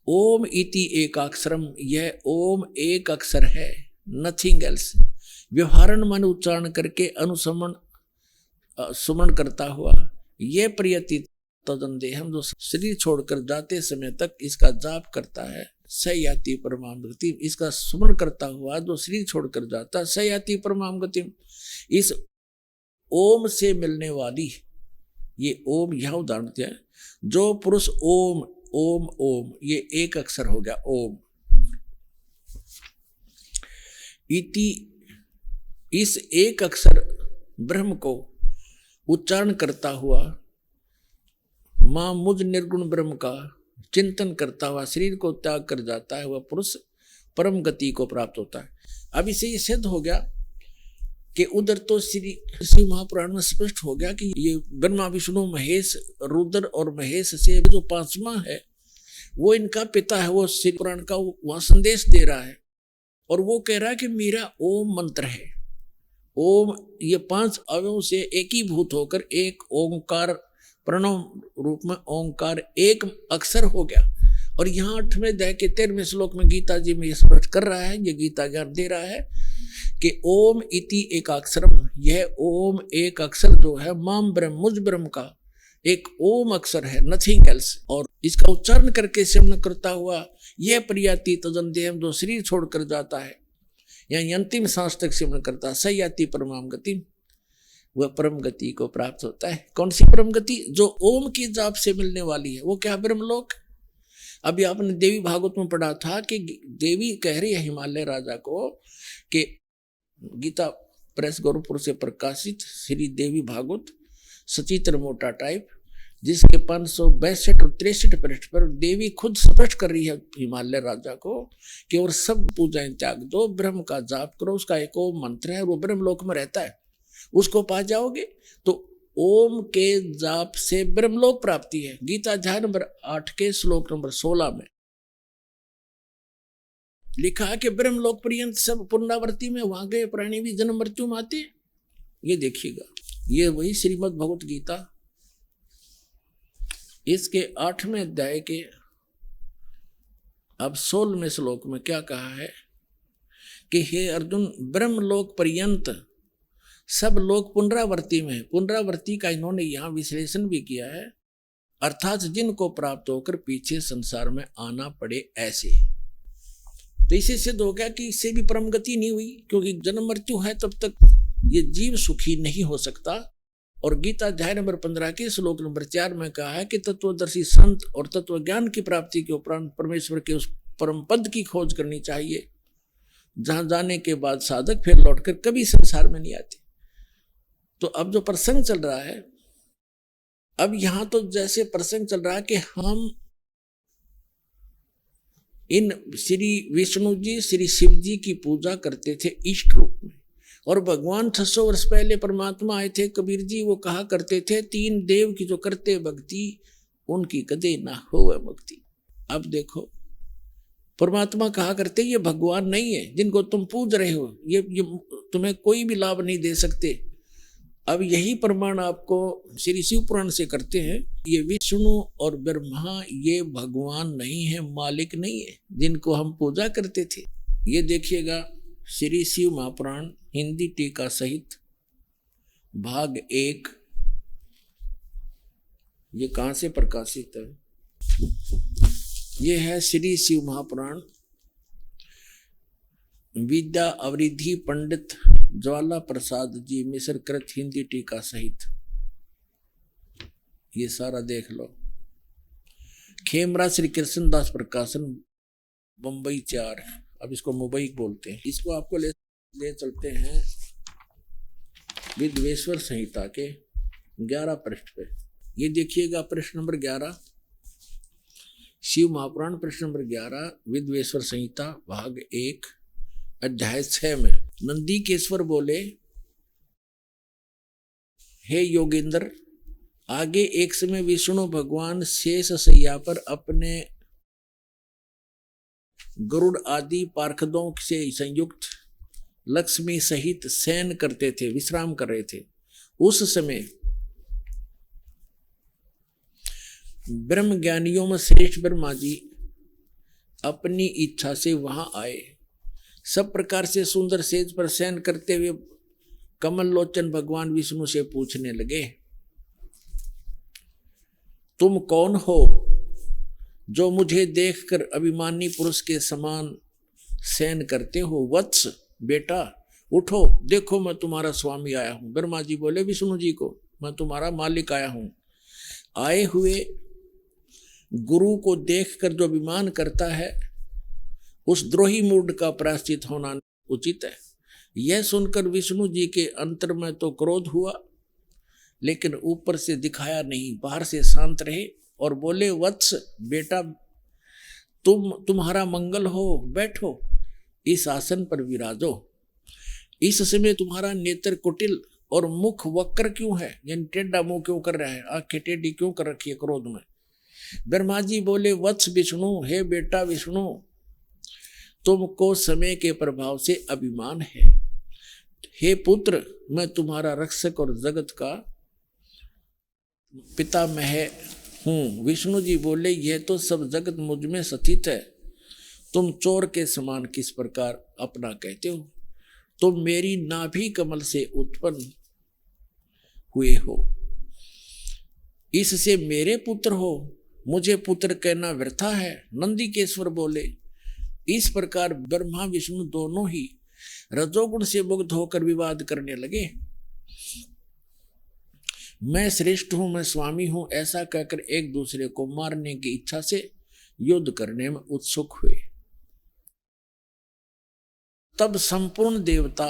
ओम इति एकाक्षरम, यह ओम एक अक्षर है, नथिंग एल्स। व्यवहारण मन उच्चारण करके अनुसमन सुमन करता हुआ ये प्रियति तदन देहम, जो शरीर छोड़कर जाते समय तक इसका जाप करता है, सयाति परमाम गति, इसका सुमन करता हुआ जो शरीर छोड़कर जाता सयाति परमाम गति। इस ओम से मिलने वाली, ये ओम यह उदाहरण दिया, जो पुरुष ओम ओम ओम, ये एक अक्षर हो गया ओम इति, इस एक अक्षर ब्रह्म को उच्चारण करता हुआ मां मुझ निर्गुण ब्रह्म का चिंतन करता हुआ शरीर को त्याग कर जाता है, वह पुरुष परम गति को प्राप्त होता है। अब इसे ये सिद्ध हो गया कि उधर तो श्री शिव महापुराण में स्पष्ट हो गया कि ये ब्रह्मा विष्णु महेश, रुद्र और महेश से जो 5वां है वो इनका पिता है। वो श्री पुराण का वहां संदेश दे रहा है और वो कह रहा है कि मेरा ओम मंत्र है। ओम ये 5 अवयवों से एकीभूत होकर एक ओंकार प्रणव रूप में ओंकार एक अक्षर हो गया। और यहाँ 8वें अध्याय के 13वें श्लोक में गीता जी में ये स्पष्ट कर रहा है, ये गीता ज्ञान दे रहा है कि ओम इति एकाक्षरम, यह ओम एक अक्षर जो है माम ब्रह्म, मुझ ब्रह्म का एक ओम अक्षर है, नथिंग एल्स। और इसका उच्चारण करके सिमरण करता हुआ यह प्रियाति तजन देहम, जो शरीर छोड़कर जाता है यानी अंतिम सांस तक सिमरण करता है, सयाति परमाम गति, वह परम गति को प्राप्त होता है। कौन सी परम गति? जो ओम की जाप से मिलने वाली है। वो क्या? ब्रह्मलोक। अभी आपने देवी भागवत में पढ़ा था कि देवी कह रही है हिमालय राजा को कि गीता प्रेस गोरखपुर से प्रकाशित श्री देवी भागवत सचित्र मोटा टाइप, जिसके 562 और 63 पृष्ठ पर देवी खुद स्पष्ट कर रही है हिमालय राजा को कि और सब पूजाएं त्याग दो, ब्रह्म का जाप करो, उसका एक ओम मंत्र है, वो ब्रह्म लोक में रहता है, उसको पा जाओगे। तो ओम के जाप से ब्रह्मलोक प्राप्ति है। गीता अध्याय नंबर 8 के श्लोक नंबर 16 में लिखा है कि ब्रह्मलोक पर्यंत सब पुनरावृत्ति में, वहां गए प्राणी भी जन्म मृत्यु में आते। ये देखिएगा, ये वही श्रीमद् भगवत गीता इसके 8वें अध्याय के अब 16वें श्लोक में क्या कहा है कि हे अर्जुन, ब्रह्मलोक पर्यंत सब लोग पुनरावृत्ति में। पुनरावृत्ति का इन्होंने यहां विश्लेषण भी किया है, अर्थात जिनको प्राप्त होकर पीछे संसार में आना पड़े ऐसे। तो इसे सिद्ध हो गया कि इससे भी परम गति नहीं हुई, क्योंकि जन्म मृत्यु है तब तक ये जीव सुखी नहीं हो सकता। और गीता अध्याय नंबर 15 के श्लोक नंबर 4 में कहा है कि तत्वदर्शी संत और तत्व ज्ञान की प्राप्ति के उपरांत परमेश्वर के उस परम पद की खोज करनी चाहिए, जहां जाने के बाद साधक फिर लौटकर कभी संसार में नहीं आते। तो अब जो प्रसंग चल रहा है, अब यहां तो जैसे प्रसंग चल रहा है कि हम इन श्री विष्णु जी श्री शिव जी की पूजा करते थे इष्ट रूप में, और भगवान 600 वर्ष पहले परमात्मा आए थे। कबीर जी वो कहा करते थे, 3 देव की जो करते भक्ति उनकी कदे ना हो मुक्ति। अब देखो, परमात्मा कहा करते ये भगवान नहीं है जिनको तुम पूज रहे हो, ये तुम्हें कोई भी लाभ नहीं दे सकते। अब यही प्रमाण आपको श्री शिव पुराण से करते हैं, ये विष्णु और ब्रह्मा ये भगवान नहीं है, मालिक नहीं है जिनको हम पूजा करते थे। ये देखिएगा श्री शिव महापुराण हिंदी टीका सहित भाग 1, ये कहाँ से प्रकाशित है? ये है श्री शिव महापुराण विद्या अवरिधि पंडित ज्वाला प्रसाद जी मिश्र कृत हिंदी टीका सहित, ये सारा देख लो। खेमरा श्री कृष्णदास प्रकाशन मुंबई 4 है, अब इसको मुंबई बोलते हैं। इसको आपको ले चलते हैं विद्वेश्वर संहिता के 11 पृष्ठ पे। ये देखिएगा पृष्ठ नंबर 11, शिव महापुराण पृष्ठ नंबर 11, विद्वेश्वर संहिता भाग 1 अध्याय 6 में नंदीकेश्वर बोले, हे योगेंद्र, आगे एक समय विष्णु भगवान शेष शैया पर अपने गरुड़ आदि पार्षदों से संयुक्त लक्ष्मी सहित शयन करते थे, विश्राम कर रहे थे। उस समय ब्रह्म ज्ञानियों में श्रेष्ठ ब्रह्मा जी अपनी इच्छा से वहां आए। सब प्रकार से सुंदर सेज पर शयन करते हुए कमल लोचन भगवान विष्णु से पूछने लगे, तुम कौन हो जो मुझे देखकर अभिमानी पुरुष के समान शयन करते हो? वत्स बेटा उठो, देखो मैं तुम्हारा स्वामी आया हूं। ब्रह्मा जी बोले विष्णु जी को, मैं तुम्हारा मालिक आया हूं। आए हुए गुरु को देखकर जो अभिमान करता है उस द्रोही मूड का प्रायश्चित होना उचित है। यह सुनकर विष्णु जी के अंतर में तो क्रोध हुआ, लेकिन ऊपर से दिखाया नहीं, बाहर से शांत रहे और बोले, वत्स बेटा तुम्हारा मंगल हो, बैठो इस आसन पर विराजो। इस समय तुम्हारा नेत्र कुटिल और मुख वक्र क्यों है, यानी टेढ़ा मुंह क्यों कर रहा है, आंखें टेढ़ी क्यों कर रखी है क्रोध में? ब्रह्मा जी बोले, वत्स विष्णु, हे बेटा विष्णु, तुमको समय के प्रभाव से अभिमान है। हे पुत्र, मैं तुम्हारा रक्षक और जगत का पितामह हूं। विष्णु जी बोले, यह तो सब जगत मुझ में स्थित है, तुम चोर के समान किस प्रकार अपना कहते हो? तुम मेरी नाभि कमल से उत्पन्न हुए हो, इससे मेरे पुत्र हो, मुझे पुत्र कहना व्यर्था है। नंदीकेश्वर बोले, इस प्रकार ब्रह्मा विष्णु दोनों ही रजोगुण से मुक्त होकर विवाद करने लगे। मैं श्रेष्ठ हूं, मैं स्वामी हूं, ऐसा कहकर एक दूसरे को मारने की इच्छा से युद्ध करने में उत्सुक हुए। तब संपूर्ण देवता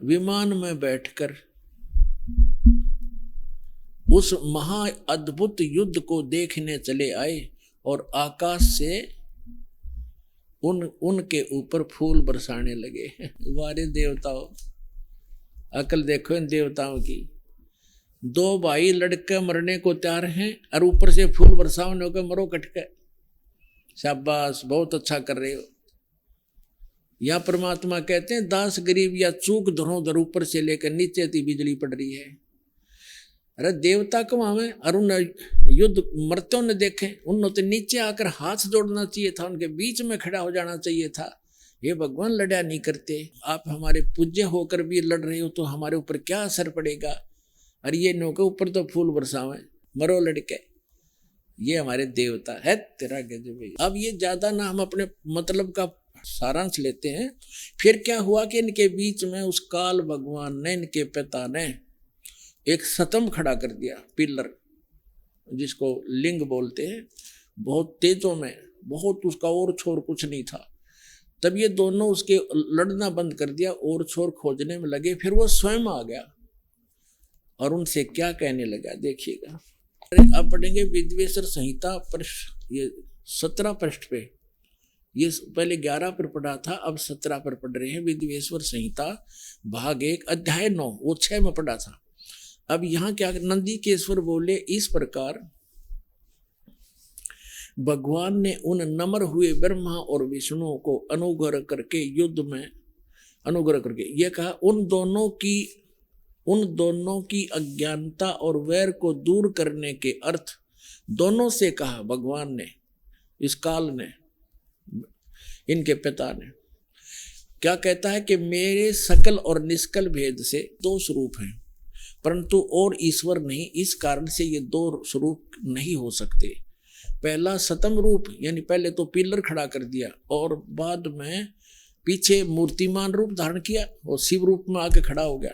विमान में बैठकर उस महा अद्भुत युद्ध को देखने चले आए और आकाश से उनके ऊपर फूल बरसाने लगे। वारे देवताओं, अकल देखो इन देवताओं की। दो भाई लड़के मरने को तैयार हैं और ऊपर से फूल बरसाने को मरो कटके। शाबाश, बहुत अच्छा कर रहे हो। या परमात्मा कहते हैं दास गरीब या चूक धरोधर ऊपर से लेकर नीचे तक बिजली पड़ रही है। अरे देवता कमावे और उन युद्ध मरते ने देखे, उन्होंने तो नीचे आकर हाथ जोड़ना चाहिए था, उनके बीच में खड़ा हो जाना चाहिए था। ये भगवान लड़ा नहीं करते, आप हमारे पूज्य होकर भी लड़ रहे हो तो हमारे ऊपर क्या असर पड़ेगा। और ये नो के ऊपर तो फूल बरसावे, मरो लड़के। ये हमारे देवता है तेरा गजब। अब ये ज्यादा ना हम अपने मतलब का सारांश लेते हैं। फिर क्या हुआ कि इनके बीच में उस काल भगवान ने, इनके पिता ने एक सतम खड़ा कर दिया, पिलर जिसको लिंग बोलते हैं, बहुत तेजों में, बहुत उसका और छोर कुछ नहीं था। तब ये दोनों उसके लड़ना बंद कर दिया और छोर खोजने में लगे। फिर वो स्वयं आ गया और उनसे क्या कहने लगा देखिएगा। अब पढ़ेंगे विद्वेश्वर संहिता पृष्ठ, ये 17 पृष्ठ पे। ये पहले 11 पर पढ़ा था, अब 17 पर पढ़ रहे हैं। विद्वेश्वर संहिता भाग 1 अध्याय 9, वो 6 में पढ़ा था। अब यहाँ क्या, नंदीकेश्वर बोले इस प्रकार भगवान ने उन नम्र हुए ब्रह्मा और विष्णु को अनुग्रह करके युद्ध में अनुग्रह करके ये कहा, उन दोनों की अज्ञानता और वैर को दूर करने के अर्थ दोनों से कहा भगवान ने, इस काल ने, इनके पिता ने। क्या कहता है कि मेरे सकल और निष्कल भेद से 2 स्वरूप हैं, परंतु और ईश्वर नहीं। इस कारण से ये 2 स्वरूप नहीं हो सकते। पहला सतम रूप, यानी पहले तो पिलर खड़ा कर दिया और बाद में पीछे मूर्तिमान रूप धारण किया और शिव रूप में आके खड़ा हो गया,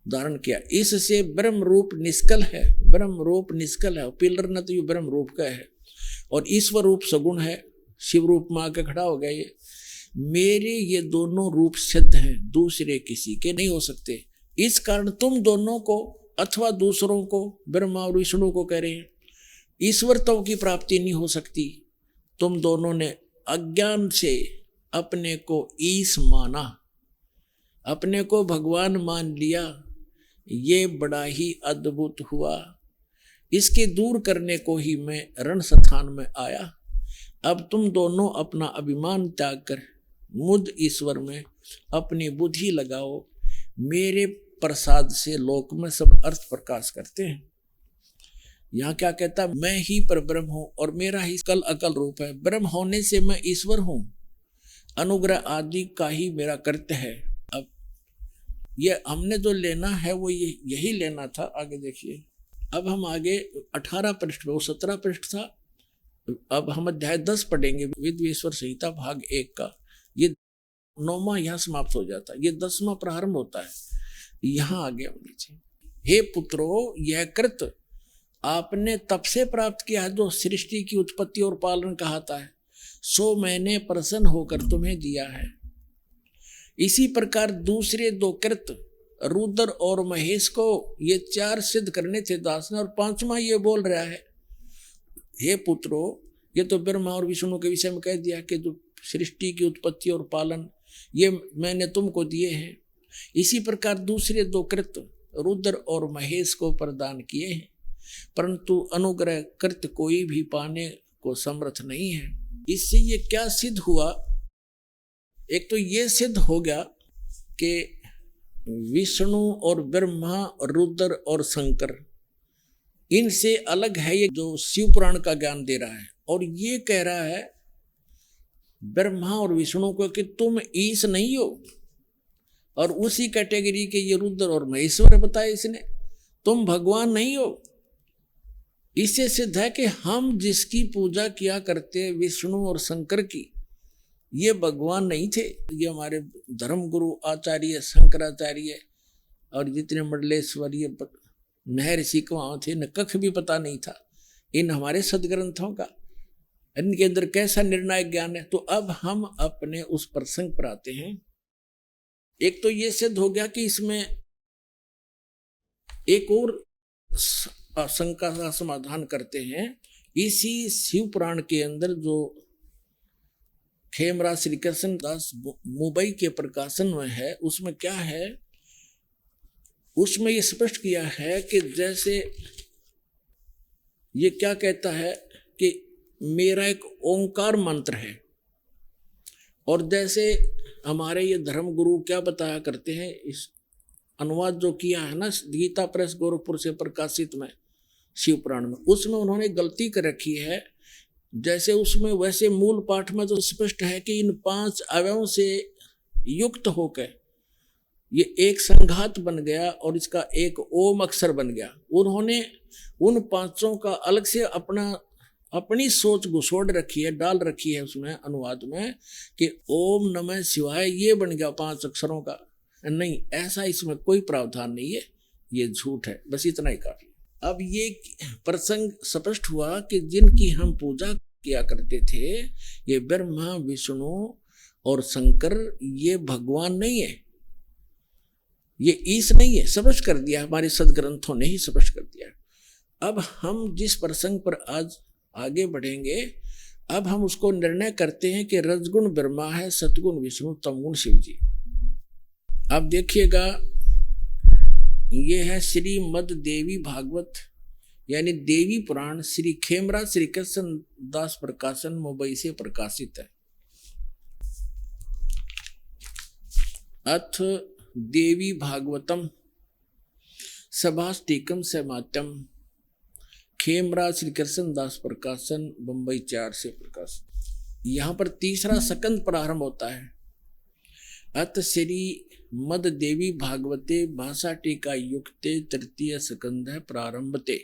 धारण किया। इससे ब्रह्म रूप निष्कल है, ब्रह्म रूप निष्कल है, पिलर न तो ये ब्रह्म रूप का है, और ईश्वर रूप सगुण है, शिव रूप में आके खड़ा हो गया। ये मेरे ये दोनों रूप सिद्ध हैं, दूसरे किसी के नहीं हो सकते। इस कारण तुम दोनों को अथवा दूसरों को, ब्रह्मा और विष्णु को कह रहे हैं, ईश्वरत्व की प्राप्ति नहीं हो सकती। तुम दोनों ने अज्ञान से अपने को ईश माना, अपने को भगवान मान लिया। ये बड़ा ही अद्भुत हुआ। इसके दूर करने को ही मैं रण स्थान में आया। अब तुम दोनों अपना अभिमान त्याग कर मुझ ईश्वर में अपनी बुद्धि लगाओ। मेरे प्रसाद से लोक में सब अर्थ प्रकाश करते हैं। यहाँ क्या कहता, मैं ही परब्रह्म हूँ और मेरा ही कल अकल रूप है। ब्रह्म होने से मैं ईश्वर हूँ, अनुग्रह आदि का ही मेरा कर्तव्य है। अब ये हमने जो लेना है वो यही लेना था। आगे देखिए, अब हम आगे 18 पृष्ठ पे, वो 17 पृष्ठ था। अब हम अध्याय 10 पढ़ेंगे, विद्वेश्वर संहिता भाग 1 का। ये 9वां यहाँ समाप्त हो जाता है, ये 10वां प्रारंभ होता है। यहाँ आगे हम नीचे, हे पुत्रो, यह कृत आपने तब से प्राप्त किया है जो सृष्टि की उत्पत्ति और पालन कहता है, सो मैंने प्रसन्न होकर तुम्हें दिया है। इसी प्रकार दूसरे 2 कृत रुद्र और महेश को ये 4 सिद्ध करने थे दास ने, और 5वां ये बोल रहा है, हे पुत्रो, ये तो ब्रह्मा और विष्णु के विषय में कह दिया कि जो सृष्टि की उत्पत्ति और पालन ये मैंने तुमको दिए हैं। इसी प्रकार दूसरे 2 कृत रुद्र और महेश को प्रदान किए हैं, परंतु अनुग्रह कृत कोई भी पाने को समर्थ नहीं है। इससे ये क्या सिद्ध हुआ, एक तो ये सिद्ध हो गया कि विष्णु और ब्रह्मा, रुद्र और शंकर, इनसे अलग है ये जो शिव पुराण का ज्ञान दे रहा है। और ये कह रहा है ब्रह्मा और विष्णु को कि तुम ईश नहीं हो, और उसी कैटेगरी के ये रुद्र और महेश्वर बताया इसने, तुम भगवान नहीं हो। इससे सिद्ध है कि हम जिसकी पूजा किया करते विष्णु और शंकर की, ये भगवान नहीं थे। ये हमारे धर्म गुरु आचार्य शंकराचार्य और जितने मंडलेश्वर, ये महर्षि को वहाँ थे, न कख भी पता नहीं था इन हमारे सदग्रंथों का। इनके अंदर कैसा निर्णायक ज्ञान है। तो अब हम अपने उस प्रसंग पर आते हैं। एक तो ये सिद्ध हो गया कि इसमें एक और शंका का समाधान करते हैं। इसी शिव पुराण के अंदर जो खेमराज श्री कृष्ण दास मुंबई के प्रकाशन में है, उसमें क्या है, उसमें ये स्पष्ट किया है कि जैसे ये क्या कहता है कि मेरा एक ओंकार मंत्र है, और जैसे हमारे ये धर्म गुरु क्या बताया करते हैं, इस अनुवाद जो किया है ना गीता प्रेस गोरखपुर से प्रकाशित में शिव पुराण में, उसमें उन्होंने गलती कर रखी है। जैसे उसमें वैसे मूल पाठ में तो स्पष्ट है कि इन 5 अवयवों से युक्त होकर ये एक संघात बन गया और इसका एक ओम अक्षर बन गया। उन्होंने उन 5 का अलग से अपनी सोच घुसोड़ रखी है, डाल रखी है उसमें अनुवाद में कि ओम नमः शिवाय ये बन गया 5 अक्षरों का। नहीं, ऐसा इसमें कोई प्रावधान नहीं है, ये झूठ है। बस इतना ही काफी। अब ये प्रसंग स्पष्ट हुआ कि जिनकी हम पूजा किया करते थे, ये ब्रह्मा विष्णु और शंकर, ये भगवान नहीं है, ये ईश नहीं है। स्पष्ट कर दिया, हमारे सदग्रंथों ने ही स्पष्ट कर दिया। अब हम जिस प्रसंग पर आज आगे बढ़ेंगे, अब हम उसको निर्णय करते हैं कि रजगुण ब्रह्मा है, सतगुण विष्णु, तमगुण शिव जी। अब देखिएगा, ये है श्रीमद देवी भागवत यानी देवी पुराण, श्री खेमराज श्री कृष्ण दास प्रकाशन मुंबई से प्रकाशित है। अथ देवी भागवतम सभास्तिकम समात्यम, खेमराज श्री कृष्ण दास प्रकाशन मुंबई 4 से प्रकाशित। यहाँ पर तीसरा सकंद प्रारंभ होता है। अथ श्री मद देवी भागवते भाषा टीका युक्ते तृतीय सकंद है प्रारंभते।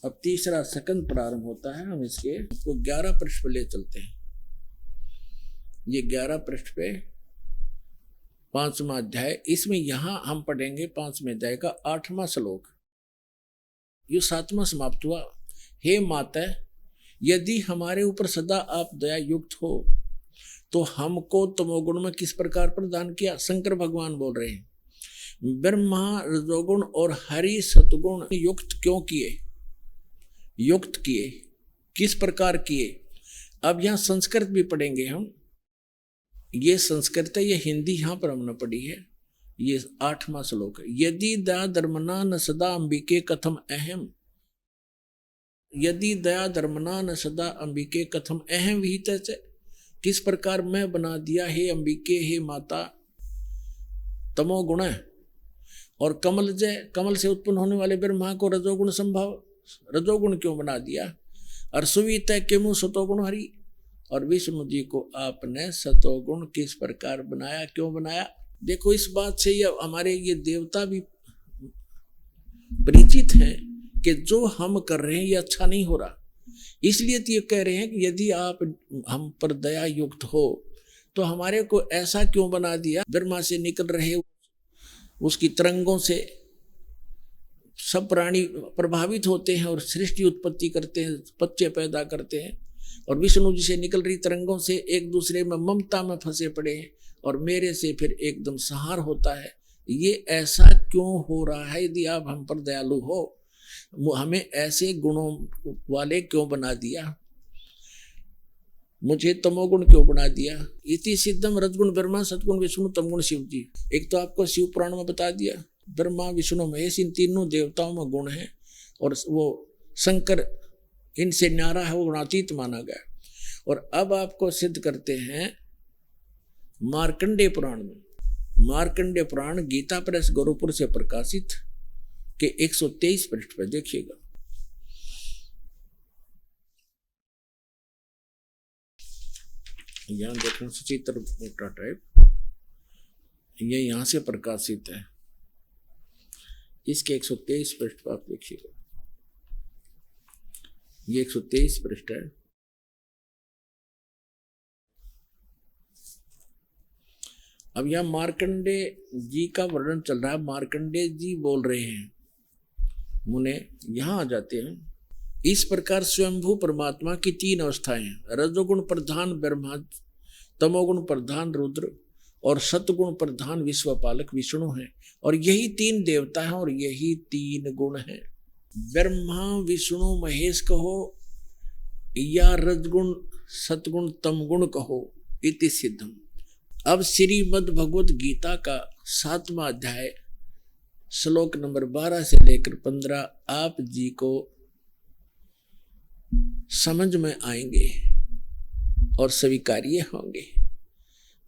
अब तीसरा सकंद प्रारंभ होता है। हम इसको 11 पृष्ठ पे ले चलते हैं। ये 11 पृष्ठ पे 5वां अध्याय, इसमें यहां हम पढ़ेंगे 5वें अध्याय का 8वां श्लोक। ये 7वां समाप्त हुआ। हे माता, यदि हमारे ऊपर सदा आप दया युक्त हो तो हमको तमोगुण में किस प्रकार प्रदान किया। शंकर भगवान बोल रहे हैं, ब्रह्मा रजोगुण और हरि सतगुण युक्त क्यों किए, युक्त किए, किस प्रकार किए। अब यहाँ संस्कृत भी पढ़ेंगे हम। ये संस्कृत है, ये हिंदी यहाँ पर हमने पढ़ी है। ये 8वां श्लोक है। यदि दया धर्मना न सदा अंबिके कथम अहम, यदि दया धर्मना न सदा अंबिके कथम अहम विहित है, किस प्रकार मैं बना दिया हे अंबिके, हे माता, तमोगुण और कमल जय, कमल से उत्पन्न होने वाले ब्रह्मा को रजोगुण संभव, रजोगुण क्यों बना दिया। और सुवित किमु सतोगुण हरि, और विष्णु जी को आपने सतोगुण किस प्रकार बनाया, क्यों बनाया। देखो, इस बात से ये हमारे ये देवता भी परिचित हैं कि जो हम कर रहे हैं ये अच्छा नहीं हो रहा। इसलिए तो ये कह रहे हैं कि यदि आप हम पर दया युक्त हो तो हमारे को ऐसा क्यों बना दिया। ब्रह्मा से निकल रहे उसकी तरंगों से सब प्राणी प्रभावित होते हैं और सृष्टि उत्पत्ति करते हैं, बच्चे पैदा करते हैं, और विष्णु जी से निकल रही तरंगों से एक दूसरे में ममता में फंसे पड़े हैं, और मेरे से फिर एकदम संहार होता है। ये ऐसा क्यों हो रहा है। यदि आप हम पर दयालु हो, हमें ऐसे गुणों वाले क्यों बना दिया, मुझे तमोगुण क्यों बना दिया। इति सिद्धम रजगुण ब्रह्मा सतगुण विष्णु तमगुण शिव जी। एक तो आपको शिव पुराण में बता दिया, ब्रह्मा विष्णु महेश इन तीनों देवताओं में गुण है, और वो शंकर इनसे न्यारा है, वो गुणातीत माना गया। और अब आपको सिद्ध करते हैं मार्कंडेय पुराण में। मार्कंडेय पुराण गीता प्रेस गोरखपुर से प्रकाशित के 123 पृष्ठ पर देखिएगा। यहाँ देखो सचित्र मोटा टाइप, ये यहां से प्रकाशित है। इसके 123 पृष्ठ पर आप देखिएगा। ये 123 पृष्ठ है। अब यह मार्कंडेय जी का वर्णन चल रहा है। मार्कंडेय जी बोल रहे हैं, मुने यहां आ जाते हैं। इस प्रकार स्वयंभू परमात्मा की तीन अवस्थाएं हैं, रजोगुण प्रधान ब्रह्मा, तमोगुण प्रधान रुद्र और सतगुण प्रधान विश्वपालक विष्णु हैं। और यही तीन देवता हैं और यही तीन गुण हैं। ब्रह्मा विष्णु महेश कहो या रजगुण सतगुण तमगुण कहो, इति सिद्धम। अब श्रीमद् भगवत गीता का 7वां अध्याय श्लोक नंबर 12 से लेकर 15 आप जी को समझ में आएंगे और स्वीकार्य होंगे।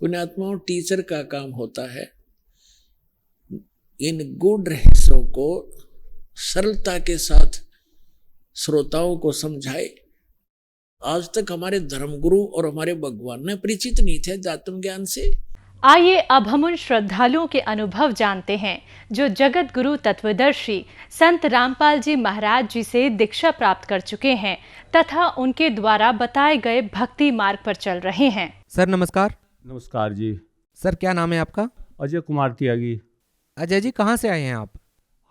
पुण्यात्माओं, टीचर का काम होता है इन गूढ़ रहस्यों को सरलता के साथ श्रोताओं को समझाए। आज तक हमारे धर्मगुरु और हमारे भगवान ने परिचित नहीं थे अध्यात्म ज्ञान से। आइए अब हम उन श्रद्धालुओं के अनुभव जानते हैं जो जगत गुरु तत्वदर्शी संत रामपाल जी महाराज जी से दीक्षा प्राप्त कर चुके हैं तथा उनके द्वारा बताए गए भक्ति मार्ग पर चल रहे हैं। सर नमस्कार। नमस्कार जी। सर क्या नाम है आपका? अजय कुमार त्यागी। अजय जी कहाँ से आए हैं आप?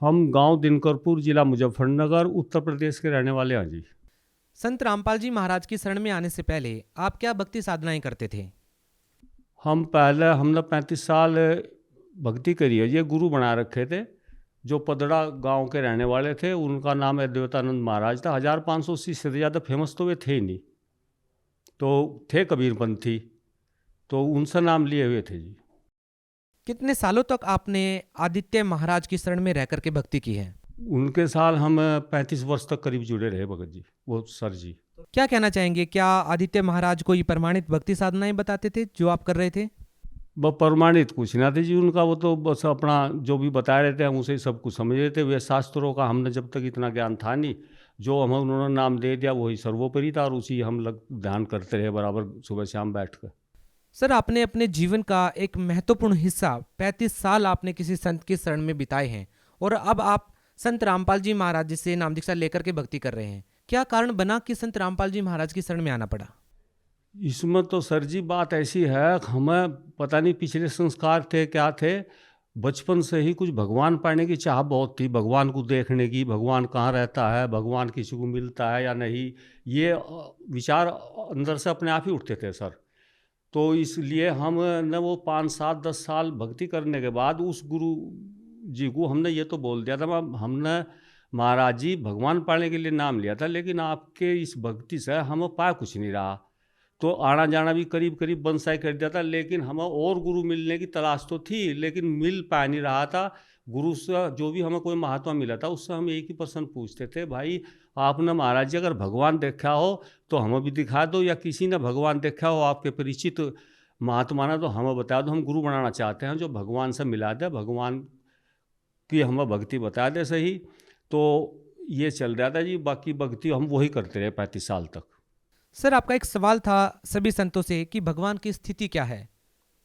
हम गांव दिनकरपुर, जिला मुजफ्फरनगर, उत्तर प्रदेश के रहने वाले हैं जी। संत रामपाल जी महाराज की शरण में आने से पहले आप क्या भक्ति साधनाएं करते थे? हमने 35 साल भक्ति करी है। ये गुरु बना रखे थे जो पदड़ा गांव के रहने वाले थे। उनका नाम अद्वैतानंद महाराज था। 1500 से ज़्यादा फेमस तो वे थे ही नहीं, तो थे कबीरपंथी, तो उनसे नाम लिए हुए थे जी। कितने सालों तक आपने आदित्य महाराज की शरण में रह करके भक्ति की है? उनके साल हम 35 वर्ष तक करीब जुड़े रहे भगत जी, वो सर जी। क्या कहना चाहेंगे, क्या आदित्य महाराज कोई प्रमाणित भक्ति साधनाएं बताते थे जो आप कर रहे थे? वह प्रमाणित कुछ ना थे जी उनका, वो तो बस अपना जो भी बता रहे थे हम उसे सब कुछ समझ रहे थे। वे शास्त्रों का हमने जब तक इतना ज्ञान था नहीं, जो हमें उन्होंने नाम दे दिया वही सर्वोपरि था और उसी हम लग ध्यान करते रहे बराबर सुबह शाम बैठ कर। सर आपने अपने जीवन का एक महत्वपूर्ण हिस्सा 35 साल आपने किसी संत की शरण में बिताए हैं और अब आप संत रामपाल जी महाराज जी से नाम दीक्षा लेकर के भक्ति कर रहे हैं। क्या कारण बना कि संत रामपाल जी महाराज की शरण में आना पड़ा? इसमें तो सर जी बात ऐसी है, हमें पता नहीं पिछले संस्कार थे क्या थे, बचपन से ही कुछ भगवान पाने की चाह बहुत थी, भगवान को देखने की, भगवान कहाँ रहता है, भगवान किसी को मिलता है या नहीं, ये विचार अंदर से अपने आप ही उठते थे सर। तो इसलिए हम न वो 5, 7, 10 साल भक्ति करने के बाद उस गुरु जी को हमने ये तो बोल दिया था, हमने महाराज जी भगवान पाने के लिए नाम लिया था, लेकिन आपके इस भक्ति से हमें पा कुछ नहीं रहा। तो आना जाना भी करीब करीब बंसाई कर दिया था, लेकिन हमें और गुरु मिलने की तलाश तो थी, लेकिन मिल पा नहीं रहा था। गुरु से जो भी हमें कोई महात्मा मिला था उससे हम एक ही प्रश्न पूछते थे, भाई आपने महाराज जी अगर भगवान देखा हो तो हमें भी दिखा दो, या किसी ने भगवान देखा हो आपके परिचित महात्मा ने तो हमें बता दो, हम गुरु बनाना चाहते हैं जो भगवान से मिला दे, भगवान की हमें भक्ति बता दे सही। तो ये चल रहा था जी, बाकी भक्ति हम वही करते रहे 35 साल तक। सर आपका एक सवाल था सभी संतों से कि भगवान की स्थिति क्या है,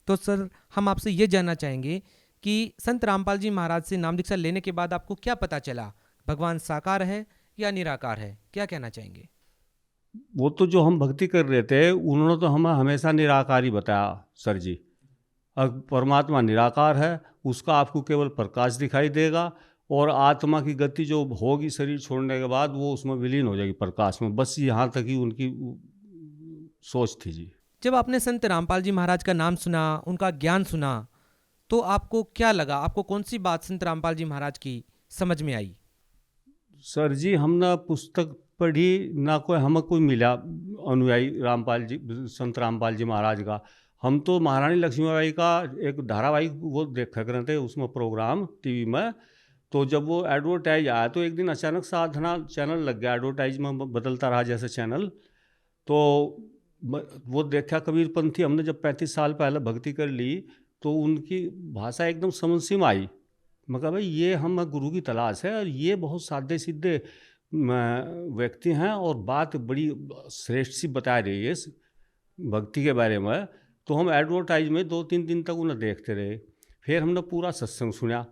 तो सर हम आपसे ये जानना चाहेंगे कि संत रामपाल जी महाराज से नाम दीक्षा लेने के बाद आपको क्या पता चला, भगवान साकार है या निराकार है, क्या कहना चाहेंगे? वो तो जो हम भक्ति कर रहे थे उन्होंने तो हमें हमेशा निराकार ही बताया सर जी। परमात्मा निराकार है, उसका आपको केवल प्रकाश दिखाई देगा और आत्मा की गति जो होगी शरीर छोड़ने के बाद वो उसमें विलीन हो जाएगी प्रकाश में, बस यहाँ तक ही उनकी सोच थी जी। जब आपने संत रामपाल जी महाराज का नाम सुना, उनका ज्ञान सुना, तो आपको क्या लगा? आपको कौन सी बात संत रामपाल जी महाराज की समझ में आई? सर जी हमने पुस्तक पढ़ी ना, कोई हमें कोई मिला अनुयायी रामपाल जी, संत रामपाल जी महाराज का। हम तो महारानी लक्ष्मीबाई का एक धारावाहिक वो देखा करते थे उसमें प्रोग्राम टीवी में, तो जब वो एडवर्टाइज आया तो एक दिन अचानक साधना चैनल लग गया, एडवर्टाइज में बदलता रहा जैसे चैनल, तो वो देखा कबीरपंथी। हमने जब 35 साल पहले भक्ति कर ली तो उनकी भाषा एकदम समझ सी में आई। मैं कहा भाई ये हम गुरु की तलाश है और ये बहुत सादे सीधे व्यक्ति हैं और बात बड़ी श्रेष्ठ सी बता रही है इस भक्ति के बारे में। तो हम एडवर्टाइज में 2-3 दिन तक उन्हें देखते रहे। फिर हमने पूरा सत्संग सुना,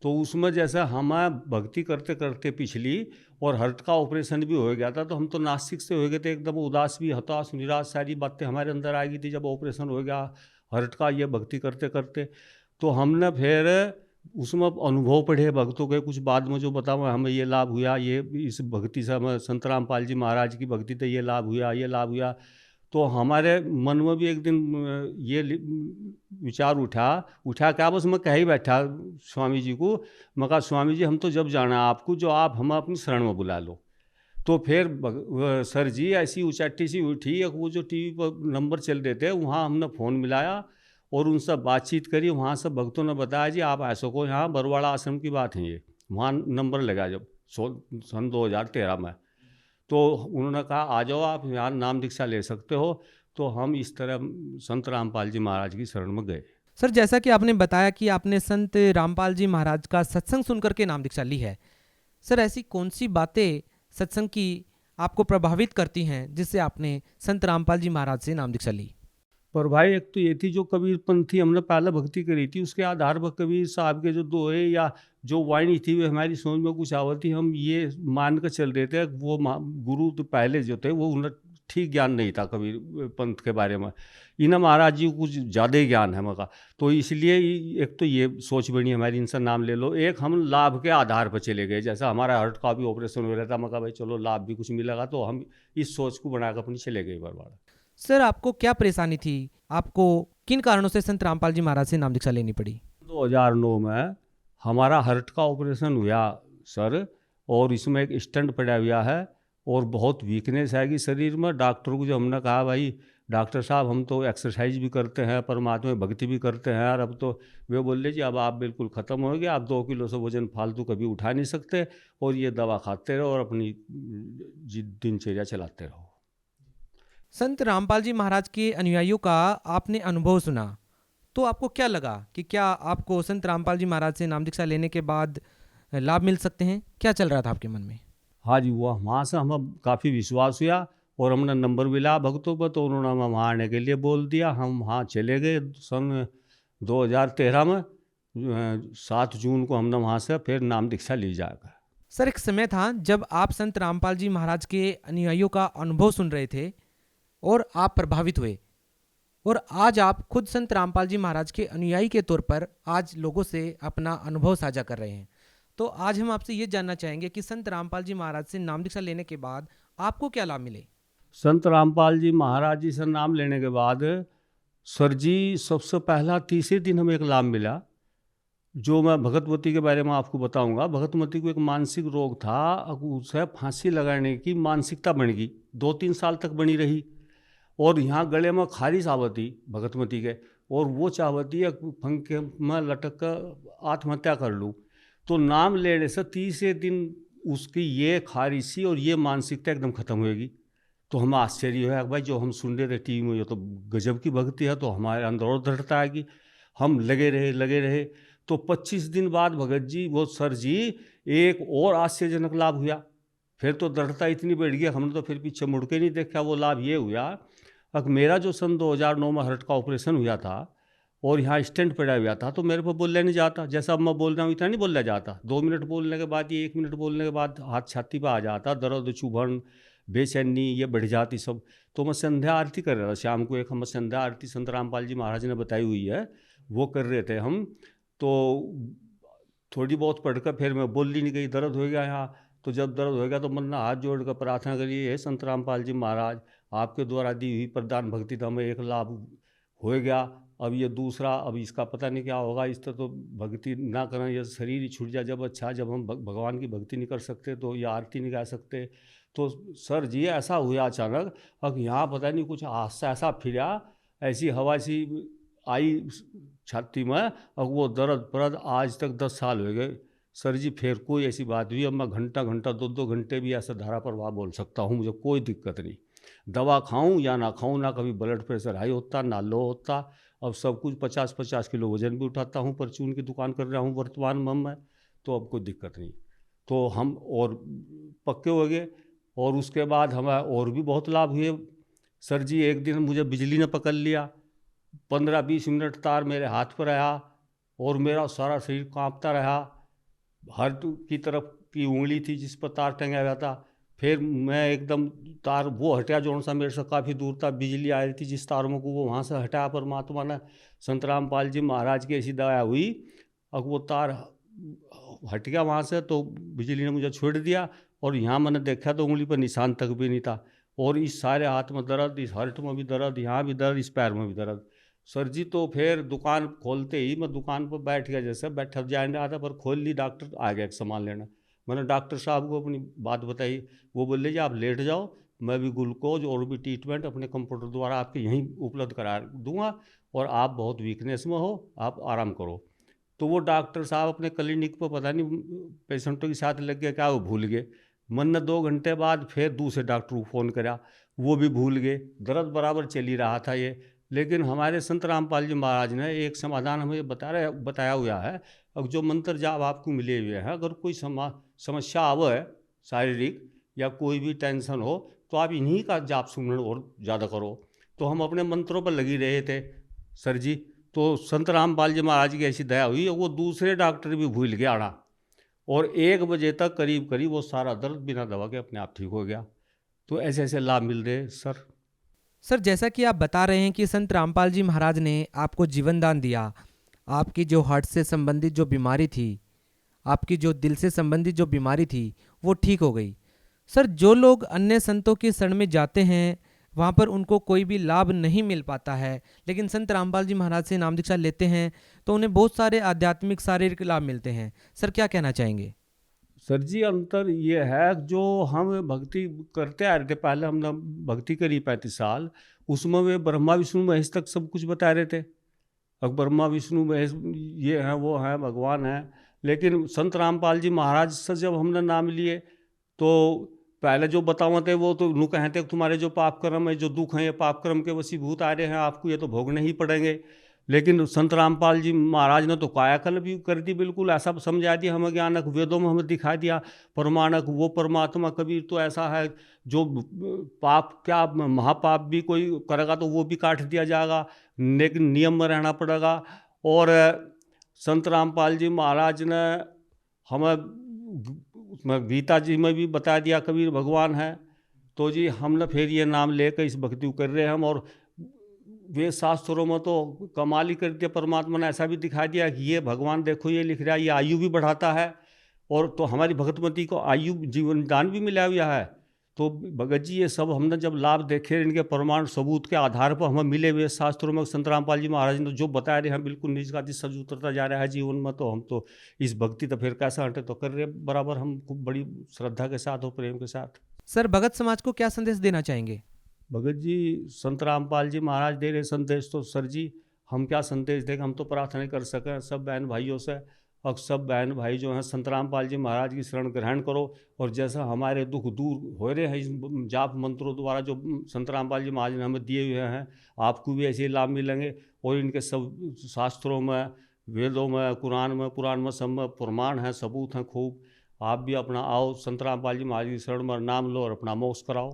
तो उसमें जैसे हम भक्ति करते करते पिछली और हार्ट का ऑपरेशन भी हो गया था, तो हम तो नास्तिक से हो गए थे, एकदम उदास भी, हताश, निराश, सारी बातें हमारे अंदर आ गई थी जब ऑपरेशन हो गया हार्ट का, ये भक्ति करते करते। तो हमने फिर उसमें अनुभव पढ़े भक्तों के, कुछ बाद में जो बताऊँ हमें ये लाभ हुआ, ये इस भक्ति से हमें संत रामपाल जी महाराज की भक्ति से ये लाभ हुआ, ये लाभ हुआ। तो हमारे मन में भी एक दिन ये विचार उठा क्या, बस मैं कह ही बैठा स्वामी जी को, मैं कहा स्वामी जी हम तो जब जाना आपको, जो आप हमें अपनी शरण में बुला लो। तो फिर सर जी ऐसी उचाटी सी उठी, वो जो टीवी पर नंबर चल रहे थे वहाँ हमने फ़ोन मिलाया और उनसे बातचीत करी। वहाँ से भक्तों ने बताया जी आप ऐसो को, यहाँ बरवाड़ा आश्रम की बात है ये, वहाँ नंबर लगा जब सन 2013 में। तो उन्होंने कहा आ जाओ आप यहाँ नाम दीक्षा ले सकते हो। तो हम इस तरह संत रामपाल जी महाराज की शरण में गए। सर जैसा कि आपने बताया कि आपने संत रामपाल जी महाराज का सत्संग सुनकर के नाम दीक्षा ली है, सर ऐसी कौन सी बातें सत्संग की आपको प्रभावित करती हैं जिससे आपने संत रामपाल जी महाराज से नाम दीक्षा ली? पर भाई एक तो ये थी जो कबीरपंथी हमने पहले भक्ति करी थी, उसके आधार पर कबीर साहब के जो दोहे या जो वाणी थी वे हमारी समझ में कुछ आवती, हम ये मान कर चल रहे थे। वो गुरु तो पहले जो थे वो उन्हें ठीक ज्ञान नहीं था कबीर पंथ के बारे में, इन्हें महाराज जी को कुछ ज़्यादा ही ज्ञान है मका। तो इसलिए एक तो ये सोच बनी हमारी, इनसे नाम ले लो। एक हम लाभ के आधार पर चले गए, जैसा हमारा हार्ट का भी ऑपरेशन हो रहा था, मका भाई चलो लाभ भी कुछ मिलेगा, तो हम इस सोच को बनाकर अपनी चले गए बरवाड़ा। सर आपको क्या परेशानी थी, आपको किन कारणों से संत रामपाल जी महाराज से नाम दीक्षा लेनी पड़ी? 2009 में हमारा हार्ट का ऑपरेशन हुआ सर, और इसमें एक स्टंट पड़ा हुआ है और बहुत वीकनेस आएगी शरीर में। डॉक्टर को जो हमने कहा भाई डॉक्टर साहब हम तो एक्सरसाइज भी करते हैं, परमात्मा में भक्ति भी करते हैं, और अब तो वे बोल जी अब आप बिल्कुल ख़त्म हो गए, आप 2 किलो से वजन फालतू कभी उठा नहीं सकते, और ये दवा खाते रहो और अपनी दिनचर्या चलाते रहो। संत रामपाल जी महाराज के अनुयायियों का आपने अनुभव सुना, तो आपको क्या लगा कि क्या आपको संत रामपाल जी महाराज से नाम दीक्षा लेने के बाद लाभ मिल सकते हैं? क्या चल रहा था आपके मन में? हाँ जी, वह वहाँ से हमें काफ़ी विश्वास हुआ और हमने नंबर मिला भक्तों पर, तो उन्होंने हमें वहाँ आने के लिए बोल दिया। हम वहाँ चले गए सन 2013 में 7 जून को हमने वहाँ से फिर नाम दीक्षा ली जाएगा। सर एक समय था जब आप संत रामपाल जी महाराज के अनुयायियों का अनुभव सुन रहे थे और आप प्रभावित हुए, और आज आप खुद संत रामपाल जी महाराज के अनुयायी के तौर पर आज लोगों से अपना अनुभव साझा कर रहे हैं। तो आज हम आपसे ये जानना चाहेंगे कि संत रामपाल जी महाराज से नाम दीक्षा लेने के बाद आपको क्या लाभ मिले? संत रामपाल जी महाराज जी से नाम लेने के बाद सर जी सबसे पहला तीसरे दिन हमें एक लाभ मिला, जो मैं भगतवती के बारे में आपको बताऊंगा। भगतवती को एक मानसिक रोग था, उसे फांसी लगाने की मानसिकता बन गई, 2-3 साल तक बनी रही, और यहाँ गले में खारिश आवती भगतमती के, और वो चाहती है पंखे में लटक कर आत्महत्या कर लूँ। तो नाम लेने से तीसरे दिन उसकी ये खारिशी और ये मानसिकता एकदम खत्म होगी। तो हमें आश्चर्य हुआ भाई जो हम सुन रहे थे टीवी में, ये तो गजब की भक्ति है। तो हमारे अंदर और दृढ़ता है कि हम लगे रहे। तो 25 दिन बाद भगत जी वो सर जी एक और आश्चर्यजनक लाभ हुआ। फिर तो दृढ़ता इतनी बढ़ गई, हमने तो फिर पीछे मुड़ के नहीं देखा। वो लाभ ये हुआ, अब मेरा जो सन 2009 में हार्ट का ऑपरेशन हुआ था और यहाँ स्टेंट पड़ा हुआ था, तो मेरे को बोलने नहीं जाता। जैसा अब मैं बोल रहा हूँ इतना नहीं बोलना जाता। 2 मिनट बोलने के बाद, ये 1 मिनट बोलने के बाद हाथ छाती पर आ जाता, दर्द, चुभन, बेचैनी ये बढ़ जाती सब। तो मैं संध्या आरती कर रहा था शाम को, एक हम संध्या आरती संत रामपाल जी महाराज ने बताई हुई है, वो कर रहे थे हम। तो थोड़ी बहुत पढ़कर फिर मैं बोल ही नहीं गई, दर्द हो गया यहाँ। तो जब दर्द हो गया तो मैंने हाथ जोड़कर प्रार्थना करी, हे संत रामपाल जी महाराज, आपके द्वारा दी हुई प्रदान भक्ति तो हमें एक लाभ हो गया, अब ये दूसरा, अब इसका पता नहीं क्या होगा। इस तरह तो भक्ति ना करें, ये शरीर ही छूट जाए जब अच्छा, जब हम भगवान की भक्ति नहीं कर सकते तो ये आरती नहीं गा सकते। तो सर जी ऐसा हुआ अचानक, अब यहाँ पता नहीं कुछ हादसा ऐसा फिरा, ऐसी हवा सी आई छाती में, अब वो दर्द आज तक 10 साल हो गए सर जी। फिर कोई ऐसी बात हुई, अब मैं घंटा 2-2 घंटे भी ऐसा धारा प्रवाह बोल सकता हूँ, मुझे कोई दिक्कत नहीं। दवा खाऊं या ना खाऊं, ना कभी ब्लड प्रेशर हाई होता ना लो होता। अब सब कुछ 50-50 किलो वजन भी उठाता हूँ, परचून की दुकान कर रहा हूँ वर्तमान में मैं, तो अब कोई दिक्कत नहीं। तो हम और पक्के हो गए। और उसके बाद हमें और भी बहुत लाभ हुए सर जी। एक दिन मुझे बिजली ने पकड़ लिया, 15-20 मिनट तार मेरे हाथ पर रहा और मेरा सारा शरीर कांपता रहा। हाथ की तरफ की उंगली थी जिस पर तार टंगा हुआ था, फिर मैं एकदम तार वो हटा जो सा मेरे से काफ़ी दूर था, बिजली आ रही थी जिस तारों को वो वहाँ से हटाया परमात्मा ने। संत रामपाल जी महाराज की ऐसी दया हुई, अब वो तार हट गया वहाँ से, तो बिजली ने मुझे छोड़ दिया, और यहाँ मैंने देखा तो उंगली पर निशान तक भी नहीं था, और इस सारे हाथ में दर्द, इस हर्ट में भी दर्द, यहाँ भी दर्द, इस पैर में भी दर्द। सर जी तो फिर दुकान खोलते ही मैं दुकान पर बैठ गया, जैसे बैठा जा रहा था, पर खोल ली, डॉक्टर आ गया एक सामान लेना। मैंने डॉक्टर साहब को अपनी बात बताई, वो बोले जी आप लेट जाओ, मैं भी ग्लूकोज और भी ट्रीटमेंट अपने कंप्यूटर द्वारा आपके यहीं उपलब्ध करा दूंगा, और आप बहुत वीकनेस में हो, आप आराम करो। तो वो डॉक्टर साहब अपने क्लिनिक पर पता नहीं पेशेंटों के साथ लग गया क्या, वो भूल गए। मैंने 2 घंटे बाद फिर दूसरे डॉक्टर को फ़ोन करा, वो भी भूल गए। दर्द बराबर चल ही रहा था ये, लेकिन हमारे संत रामपाल जी महाराज ने एक समाधान हमें बताया हुआ है। अब जो मंत्र जाप आपको मिले हुए हैं, अगर कोई समस्या आवे शारीरिक या कोई भी टेंशन हो, तो आप इन्हीं का जाप सुमरण और ज़्यादा करो। तो हम अपने मंत्रों पर लगी रहे थे सर जी, तो संत रामपाल जी महाराज की ऐसी दया हुई, वो दूसरे डॉक्टर भी भूल गया आना, और 1 बजे तक करीब करीब वो सारा दर्द बिना दवा के अपने आप ठीक हो गया। तो ऐसे ऐसे लाभ मिल रहे सर। सर जैसा कि आप बता रहे हैं कि संत रामपाल जी महाराज ने आपको जीवन दान दिया, आपकी जो हार्ट से संबंधित जो बीमारी थी, आपकी जो दिल से संबंधित जो बीमारी थी, वो ठीक हो गई। सर जो लोग अन्य संतों की शरण में जाते हैं, वहाँ पर उनको कोई भी लाभ नहीं मिल पाता है, लेकिन संत रामपाल जी महाराज से नाम दीक्षा लेते हैं तो उन्हें बहुत सारे आध्यात्मिक शारीरिक लाभ मिलते हैं। सर क्या कहना चाहेंगे? सर जी अंतर ये है, जो हम भक्ति करते आ रहे थे, पहले हमने भक्ति करी 35 साल, उसमें वे ब्रह्मा विष्णु महेश तक सब कुछ बता रहे थे। अब ब्रह्मा विष्णु महेश ये हैं, वो हैं, भगवान हैं। लेकिन संत रामपाल जी महाराज से जब हमने नाम लिए, तो पहले जो बताओ थे वो तो नू कहते तुम्हारे जो पाप कर्म है, जो दुख हैं, ये पाप कर्म के वशीभूत आ रहे हैं, आपको ये तो भोगने ही पड़ेंगे। लेकिन संत रामपाल जी महाराज ने तो कायाकल्प भी कर दी, बिल्कुल ऐसा समझा दिया हमें, ज्ञानक वेदों में हमें दिखा दिया। प्रमाणक वो परमात्मा कबीर तो ऐसा है, जो पाप क्या महापाप भी कोई करेगा तो वो भी काट दिया जाएगा, लेकिन नियम में रहना पड़ेगा। और संत रामपाल जी महाराज ने हमें गीता जी में भी बता दिया कबीर भगवान है। तो जी हमने फिर ये नाम लेकर इस भक्ति को कर रहे हैं हम। और वेद शास्त्रों में तो कमाल ही कर दिया, परमात्मा ने ऐसा भी दिखा दिया कि ये भगवान देखो ये लिख रहा है, ये आयु भी बढ़ाता है, और तो हमारी भगतमती को आयु जीवन दान भी मिला हुआ है। तो भगत जी ये सब हमने जब लाभ देखे, इनके प्रमाण सबूत के आधार पर हमें मिले हुए शास्त्रों में, संत रामपाल जी महाराज ने जो बता रहे हैं बिल्कुल निज का सच उतरता जा रहा है जीवन में। तो हम तो इस भक्ति तो फिर कैसा हटे तो कर रहे बराबर, हम खूब बड़ी श्रद्धा के साथ और प्रेम के साथ। सर भगत समाज को क्या संदेश देना चाहेंगे? भगत जी संत रामपाल जी महाराज दे रहे संदेश, तो सर जी हम क्या संदेश देंगे, हम तो प्रार्थना कर सकें सब बहन भाइयों से। और सब बहन भाई जो हैं संत रामपाल जी महाराज की शरण ग्रहण करो, और जैसा हमारे दुख दूर हो रहे हैं इस जाप मंत्रों द्वारा जो संत रामपाल जी महाराज ने हमें दिए हुए हैं, आपको भी ऐसे लाभ मिलेंगे। और इनके सब शास्त्रों में, वेदों में, कुरान में, पुराण में, सब में प्रमाण हैं, सबूत हैं खूब। आप भी अपना आओ संत रामपाल जी महाराज की शरण में नाम लो और अपना मोक्ष कराओ।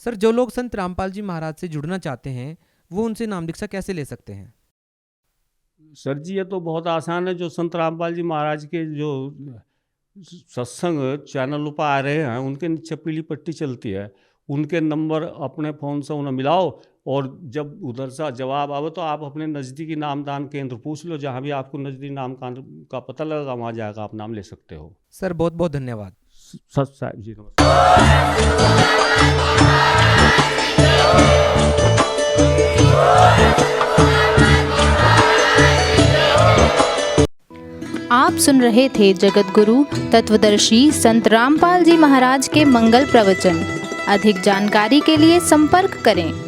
सर जो लोग संत रामपाल जी महाराज से जुड़ना चाहते हैं, वो उनसे नाम दीक्षा कैसे ले सकते हैं? सर जी ये तो बहुत आसान है, जो संत रामपाल जी महाराज के जो सत्संग चैनल पर आ रहे हैं, उनके नीचे पीली पट्टी चलती है, उनके नंबर अपने फ़ोन से उन्हें मिलाओ, और जब उधर से जवाब आवे तो आप अपने नज़दीकी नामदान केंद्र पूछ लो, जहाँ भी आपको नज़दीकी नाम का पता लगेगा वहाँ जाकर आप नाम ले सकते हो। सर बहुत बहुत धन्यवाद। सत साहिब जी नमस्कार। आप सुन रहे थे जगत गुरु तत्वदर्शी संत रामपाल जी महाराज के मंगल प्रवचन। अधिक जानकारी के लिए संपर्क करें